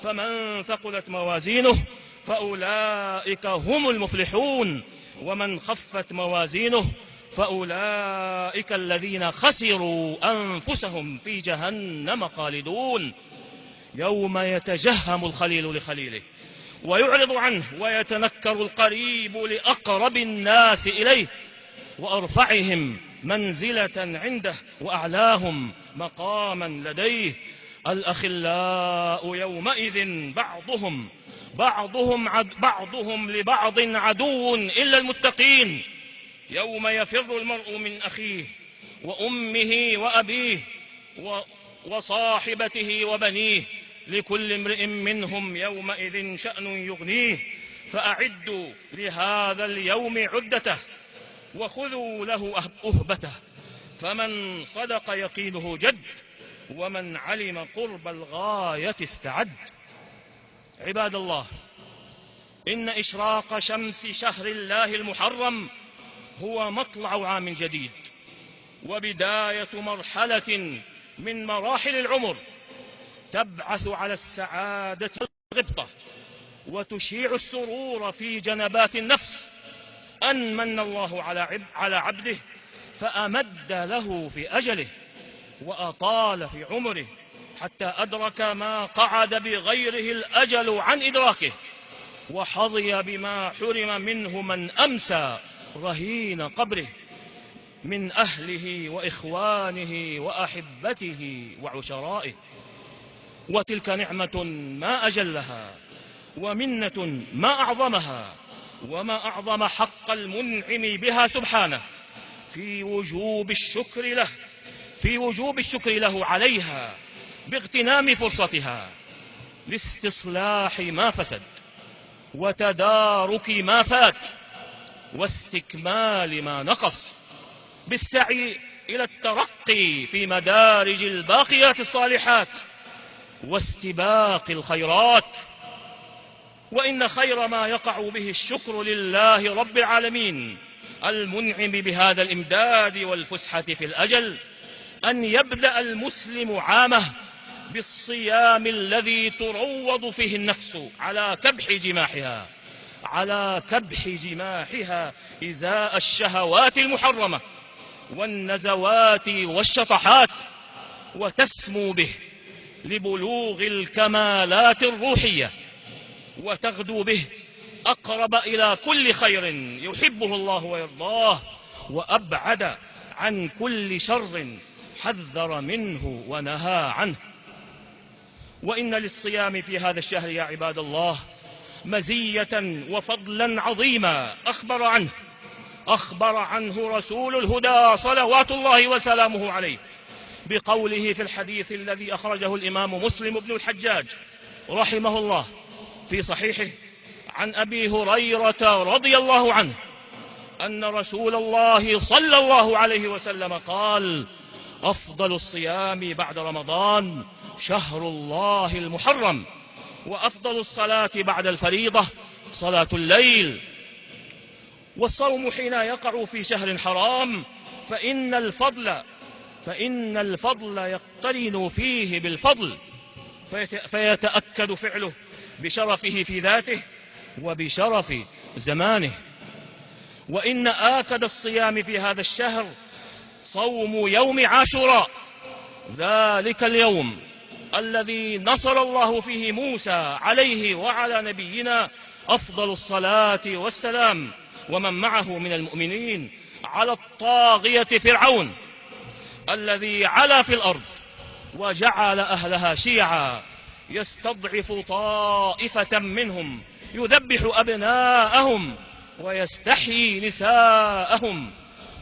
Speaker 4: فمن ثقلت موازينه فأولئك هم المفلحون، ومن خفت موازينه فأولئك الذين خسروا أنفسهم في جهنم خالدون. يوم يتجهم الخليل لخليله ويعرض عنه ويتنكر القريب لأقرب الناس إليه وأرفعهم منزلة عنده وأعلاهم مقاما لديه. الأخلاء يومئذ بعضهم لبعض عدو إلا المتقين. يوم يفر المرء من أخيه وأمه وأبيه وصاحبته وبنيه، لكل امرئ منهم يومئذ شأن يغنيه. فأعدوا لهذا اليوم عدته وخذوا له أهبته، فمن صدق يقينه جد، ومن علم قرب الغاية استعد. عباد الله، إن إشراق شمس شهر الله المحرم هو مطلع عام جديد وبداية مرحلة من مراحل العمر تبعث على السعادة الغبطة وتشيع السرور في جنبات النفس أن من الله على عبده فأمد له في أجله وأطال في عمره حتى أدرك ما قعد بغيره الأجل عن إدراكه، وحظي بما حرم منه من أمسى رهين قبره من أهله وإخوانه وأحبته وعشرائه. وتلك نعمة ما أجلها، ومنة ما أعظمها، وما أعظم حق المنعم بها سبحانه في وجوب الشكر له عليها باغتنام فرصتها لاستصلاح ما فسد وتدارك ما فات واستكمال ما نقص، بالسعي إلى الترقي في مدارج الباقيات الصالحات واستباق الخيرات. وإن خير ما يقع به الشكر لله رب العالمين المنعم بهذا الإمداد والفسحة في الأجل أن يبدأ المسلم عامه بالصيام الذي تروض فيه النفس على كبح جماحها إزاء الشهوات المحرمة والنزوات والشطحات، وتسمو به لبلوغ الكمالات الروحية، وتغدو به أقرب إلى كل خير يحبه الله ويرضاه، وأبعد عن كل شر حذر منه ونهى عنه. وإن للصيام في هذا الشهر يا عباد الله مزية وفضلا عظيما أخبر عنه رسول الهدى صلوات الله وسلامه عليه بقوله في الحديث الذي أخرجه الإمام مسلم بن الحجاج رحمه الله في صحيحه عن أبي هريرة رضي الله عنه أن رسول الله صلى الله عليه وسلم قال: أفضل الصيام بعد رمضان شهر الله المحرم، وأفضل الصلاة بعد الفريضة صلاة الليل. والصوم حين يقع في شهر حرام فإن الفضل يقترن فيه بالفضل، فيتأكد فعله بشرفه في ذاته وبشرف زمانه. وإن آكد الصيام في هذا الشهر صوم يوم عاشوراء، ذلك اليوم الذي نصر الله فيه موسى عليه وعلى نبينا أفضل الصلاة والسلام ومن معه من المؤمنين على الطاغية فرعون الذي علا في الأرض وجعل أهلها شيعا يستضعف طائفة منهم يذبح أبناءهم ويستحيي نساءهم،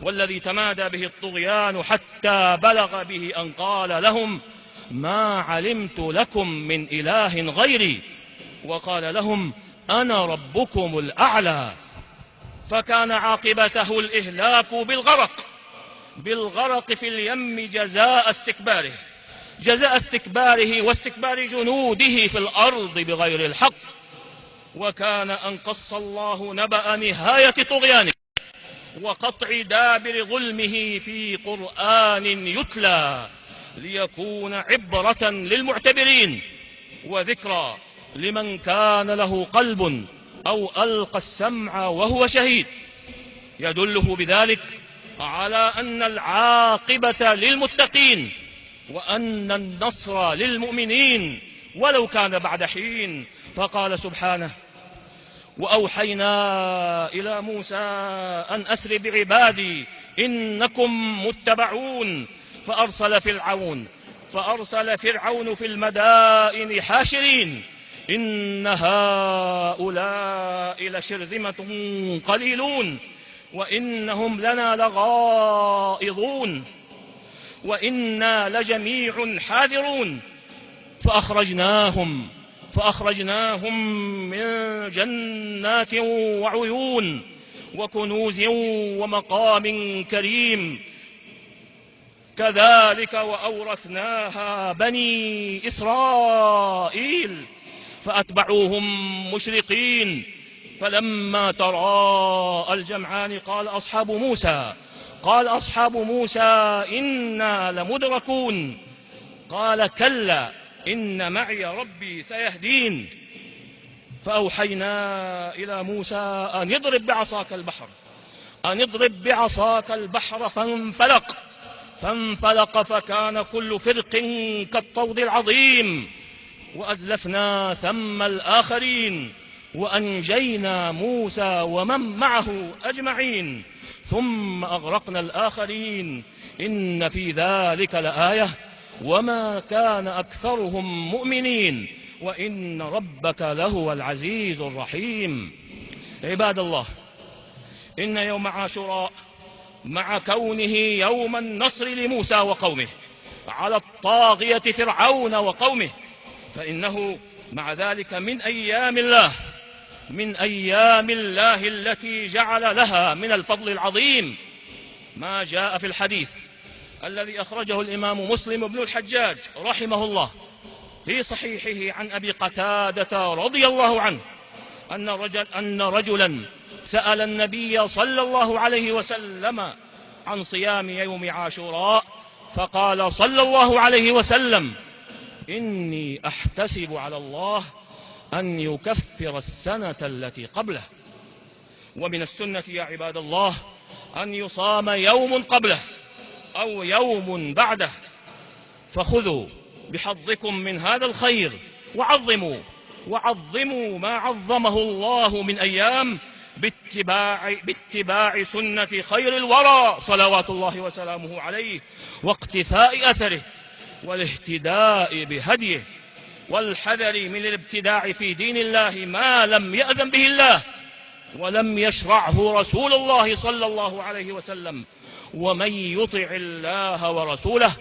Speaker 4: والذي تمادى به الطغيان حتى بلغ به أن قال لهم: ما علمت لكم من إله غيري، وقال لهم: أنا ربكم الأعلى. فكان عاقبته الإهلاك بالغرق في اليم جزاء استكباره واستكبار جنوده في الأرض بغير الحق. وكان أن قص الله نبأ نهاية طغيانه وقطع دابر ظلمه في قرآن يتلى ليكون عبرة للمعتبرين وذكرى لمن كان له قلب أو ألقى السمع وهو شهيد، يدله بذلك على أن العاقبة للمتقين وأن النصر للمؤمنين ولو كان بعد حين. فقال سبحانه: وأوحينا إلى موسى أن أسر بعبادي إنكم متبعون، فأرسل فرعون في المدائن حاشرين إن هؤلاء لشرذمة قليلون وإنهم لنا لغائظون وإنا لجميع حاذرون. فأخرجناهم من جنات وعيون وكنوز ومقام كريم، كذلك وأورثناها بني إسرائيل فأتبعوهم مشرقين. فلما تراءى الجمعان قال أصحاب موسى إنا لمدركون، قال كلا إن معي ربي سيهدين. فأوحينا إلى موسى أن يضرب بعصاك البحر فانفلق فكان كل فرق كالطود العظيم، وأزلفنا ثم الآخرين وأنجينا موسى ومن معه أجمعين ثم أغرقنا الآخرين إن في ذلك لآية وما كان أكثرهم مؤمنين وإن ربك لهو العزيز الرحيم. عباد الله، إن يوم عاشوراء مع كونه يوم النصر لموسى وقومه على الطاغية فرعون وقومه، فإنه مع ذلك من أيام الله التي جعل لها من الفضل العظيم ما جاء في الحديث الذي أخرجه الإمام مسلم بن الحجاج رحمه الله في صحيحه عن أبي قتادة رضي الله عنه أن رجلا سأل النبي صلى الله عليه وسلم عن صيام يوم عاشوراء، فقال صلى الله عليه وسلم: إني أحتسب على الله أن يكفر السنة التي قبله. ومن السنة يا عباد الله أن يصام يوم قبله أو يوم بعده، فخذوا بحظكم من هذا الخير وعظموا ما عظمه الله من أيام باتباع سنة خير الورى صلوات الله وسلامه عليه، واقتفاء أثره، والاهتداء بهديه، والحذر من الابتداع في دين الله ما لم يأذن به الله ولم يشرعه رسول الله صلى الله عليه وسلم. ومن يطع الله ورسوله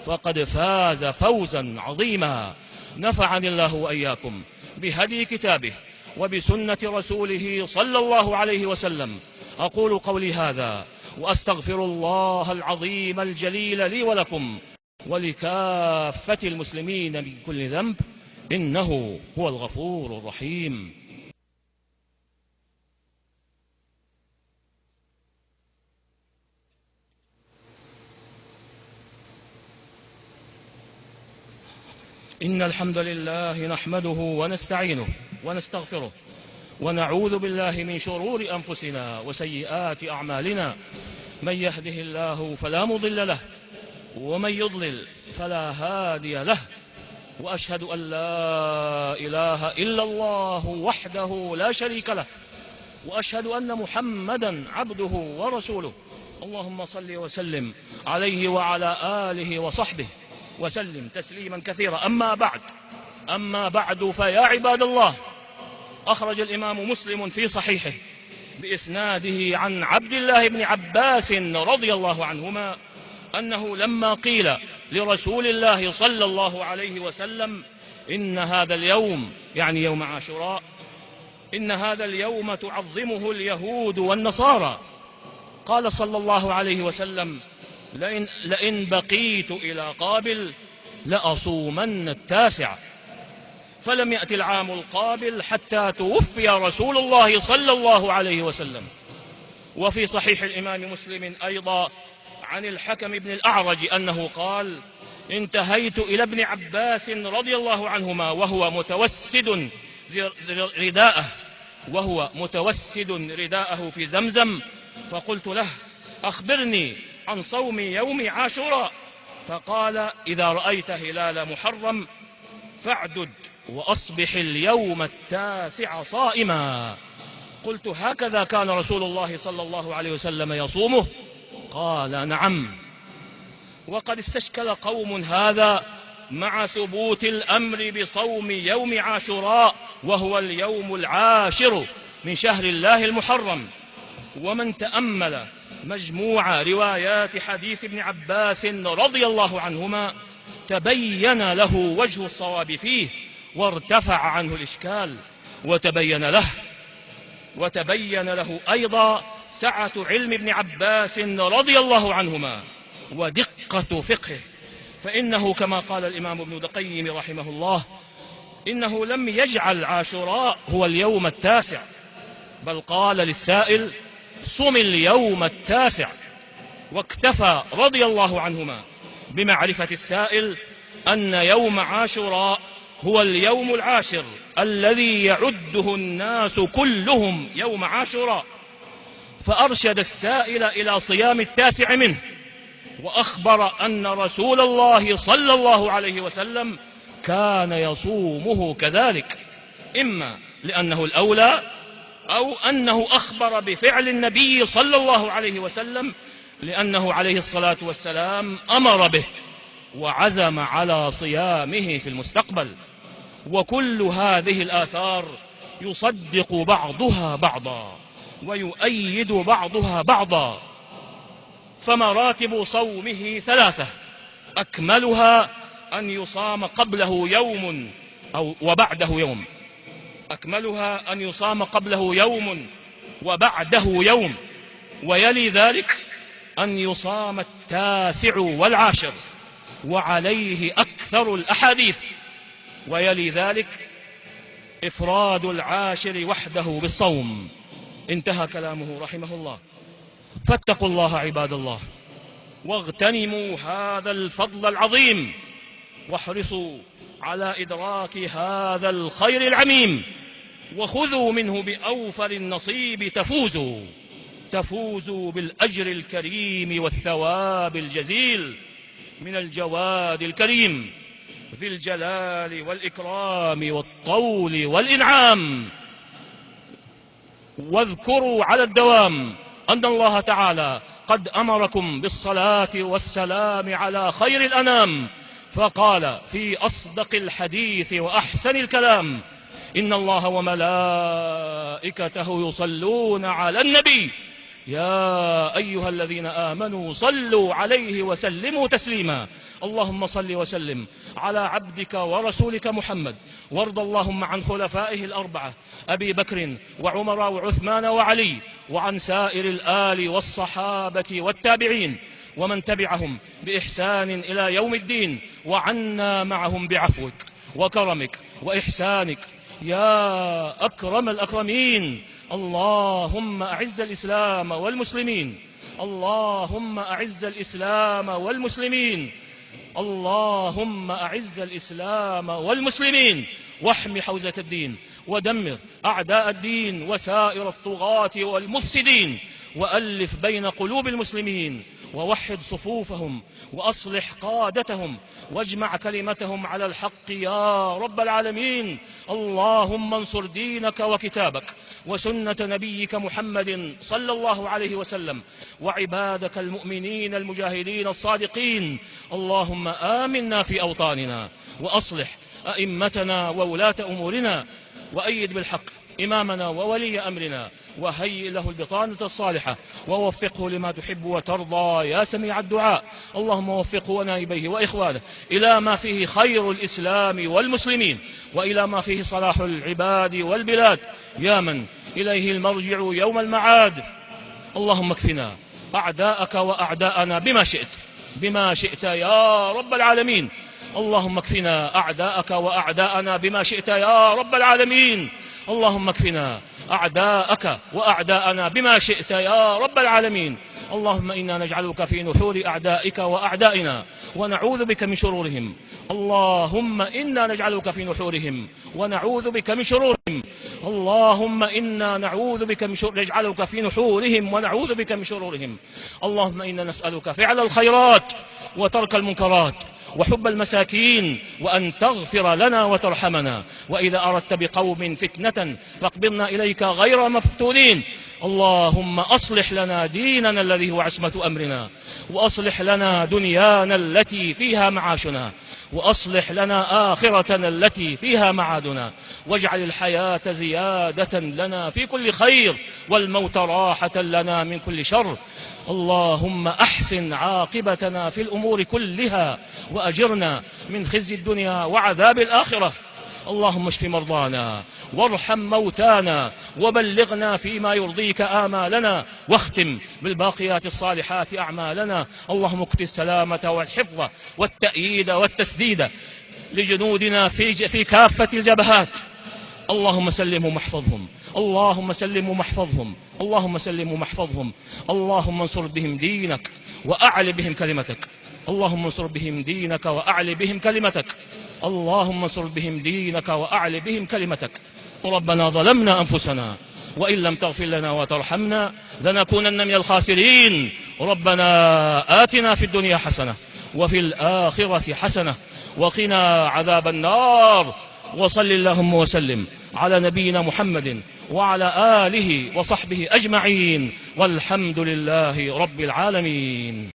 Speaker 4: فقد فاز فوزا عظيما. نفعني الله وإياكم بهدي كتابه وبسنة رسوله صلى الله عليه وسلم. أقول قولي هذا وأستغفر الله العظيم الجليل لي ولكم ولكافة المسلمين من كل ذنب، إنه هو الغفور الرحيم. إن الحمد لله نحمده ونستعينه ونستغفره ونعوذ بالله من شرور أنفسنا وسيئات أعمالنا. من يهده الله فلا مضل له ومن يضلل فلا هادي له، وأشهد أن لا إله إلا الله وحده لا شريك له، وأشهد أن محمدا عبده ورسوله. اللهم صل وسلم عليه وعلى آله وصحبه وسلم تسليما كثيرا. أما بعد فيا عباد الله، أخرج الإمام مسلم في صحيحه بإسناده عن عبد الله بن عباس رضي الله عنهما أنه لما قيل لرسول الله صلى الله عليه وسلم إن هذا اليوم، يعني يوم عاشوراء، إن هذا اليوم تعظمه اليهود والنصارى، قال صلى الله عليه وسلم: لئن بقيت إلى قابل لأصومن التاسع. فلم يأتي العام القابل حتى توفي رسول الله صلى الله عليه وسلم. وفي صحيح الإمام مسلم أيضا عن الحكم بن الأعرج أنه قال: انتهيت إلى ابن عباس رضي الله عنهما وهو متوسد رداءه في زمزم، فقلت له: أخبرني عن صوم يوم عاشوراء. فقال: إذا رأيت هلال محرم فاعدد وأصبح اليوم التاسع صائما. قلت: هكذا كان رسول الله صلى الله عليه وسلم يصومه؟ قال: نعم. وقد استشكل قوم هذا مع ثبوت الأمر بصوم يوم عاشوراء وهو اليوم العاشر من شهر الله المحرم. ومن تأمل مجموع روايات حديث ابن عباس رضي الله عنهما تبين له وجه الصواب فيه وارتفع عنه الإشكال، وتبين له أيضا سعة علم ابن عباس رضي الله عنهما ودقة فقهه. فإنه كما قال الإمام ابن القيم رحمه الله: إنه لم يجعل عاشوراء هو اليوم التاسع، بل قال للسائل: صم اليوم التاسع. واكتفى رضي الله عنهما بمعرفة السائل أن يوم عاشوراء هو اليوم العاشر الذي يعده الناس كلهم يوم عاشوراء، فأرشد السائل إلى صيام التاسع منه، وأخبر أن رسول الله صلى الله عليه وسلم كان يصومه كذلك، إما لأنه الأولى أو أنه أخبر بفعل النبي صلى الله عليه وسلم لأنه عليه الصلاة والسلام أمر به وعزم على صيامه في المستقبل. وكل هذه الآثار يصدق بعضها بعضا ويؤيد بعضها بعضا. فمراتب صومه 3: أكملها أن يصام قبله يوم وبعده يوم، أكملها أن يصام قبله يوم وبعده يوم، ويلي ذلك أن يصام 9 و10، وعليه أكثر الأحاديث، ويلي ذلك إفراد 10 وحده بالصوم. انتهى كلامه رحمه الله. فاتقوا الله عباد الله، واغتنموا هذا الفضل العظيم، واحرصوا على إدراك هذا الخير العميم، وخذوا منه بأوفر النصيب تفوزوا بالأجر الكريم والثواب الجزيل من الجواد الكريم ذي الجلال والإكرام والطول والإنعام. واذكروا على الدوام أن الله تعالى قد أمركم بالصلاة والسلام على خير الأنام، فقال في أصدق الحديث وأحسن الكلام: إن الله وملائكته يصلون على النبي يا أيها الذين آمنوا صلوا عليه وسلموا تسليما. اللهم صل وسلم على عبدك ورسولك محمد، وارض اللهم عن خلفائه 4 أبي بكر وعمر وعثمان وعلي، وعن سائر الآل والصحابة والتابعين ومن تبعهم بإحسان إلى يوم الدين، وعنا معهم بعفوك وكرمك وإحسانك يا أكرم الأكرمين. اللهم أعز الإسلام والمسلمين، اللهم أعز الإسلام والمسلمين، اللهم أعز الإسلام والمسلمين، واحم حوزة الدين، ودمر أعداء الدين وسائر الطغاة والمفسدين، وألف بين قلوب المسلمين، ووحد صفوفهم، وأصلح قادتهم، واجمع كلمتهم على الحق يا رب العالمين. اللهم انصر دينك وكتابك وسنة نبيك محمد صلى الله عليه وسلم، وعبادك المؤمنين المجاهدين الصادقين. اللهم آمنا في أوطاننا، وأصلح أئمتنا وولاة أمورنا، وأيد بالحق إمامنا وولي أمرنا، وهيئ له البطانة الصالحة، ووفقه لما تحب وترضى يا سميع الدعاء. اللهم وفقه ونائبيه وإخوانه إلى ما فيه خير الإسلام والمسلمين، وإلى ما فيه صلاح العباد والبلاد، يا من إليه المرجع يوم المعاد. اللهم اكفنا أعداءك وأعداءنا بما شئت يا رب العالمين. اللهم اكفنا أعداءك وأعداءنا بما شئت يا رب العالمين. اللهم اكفنا أعداءك وأعداءنا بما شئت يا رب العالمين. اللهم إنا نجعلك في نحور أعدائك وأعدائنا ونعوذ بك من شرورهم. اللهم إنا نجعلك في نحورهم ونعوذ بك من شرورهم. اللهم إنا نجعلك في نحورهم ونعوذ بك من شرورهم. اللهم إنا نسألك فعل الخيرات وترك المنكرات وحب المساكين، وأن تغفر لنا وترحمنا، وإذا أردت بقوم فتنة فاقبضنا إليك غير مفتونين. اللهم أصلح لنا ديننا الذي هو عصمة أمرنا، وأصلح لنا دنيانا التي فيها معاشنا، وأصلح لنا آخرتنا التي فيها معادنا، واجعل الحياة زيادة لنا في كل خير، والموت راحة لنا من كل شر. اللهم أحسن عاقبتنا في الأمور كلها، وأجرنا من خزي الدنيا وعذاب الآخرة. اللهم اشف مرضانا وارحم موتانا، وبلغنا فيما يرضيك آمالنا، واختم بالباقيات الصالحات أعمالنا. اللهم اكت السلامة والحفظ والتأييد والتسديد لجنودنا في كافة الجبهات. اللهم سلمهم واحفظهم، اللهم سلمهم واحفظهم، اللهم سلمهم واحفظهم. اللهم انصر بهم دينك وأعل بهم كلمتك، اللهم انصر بهم دينك وأعل بهم كلمتك، اللهم انصر بهم دينك وأعل بهم كلمتك. ربنا ظلمنا أنفسنا وإن لم تغفر لنا وترحمنا لنكونن من الخاسرين. ربنا آتنا في الدنيا حسنة وفي الآخرة حسنة وقنا عذاب النار. وصل اللهم وسلم على نبينا محمد وعلى آله وصحبه أجمعين، والحمد لله رب العالمين.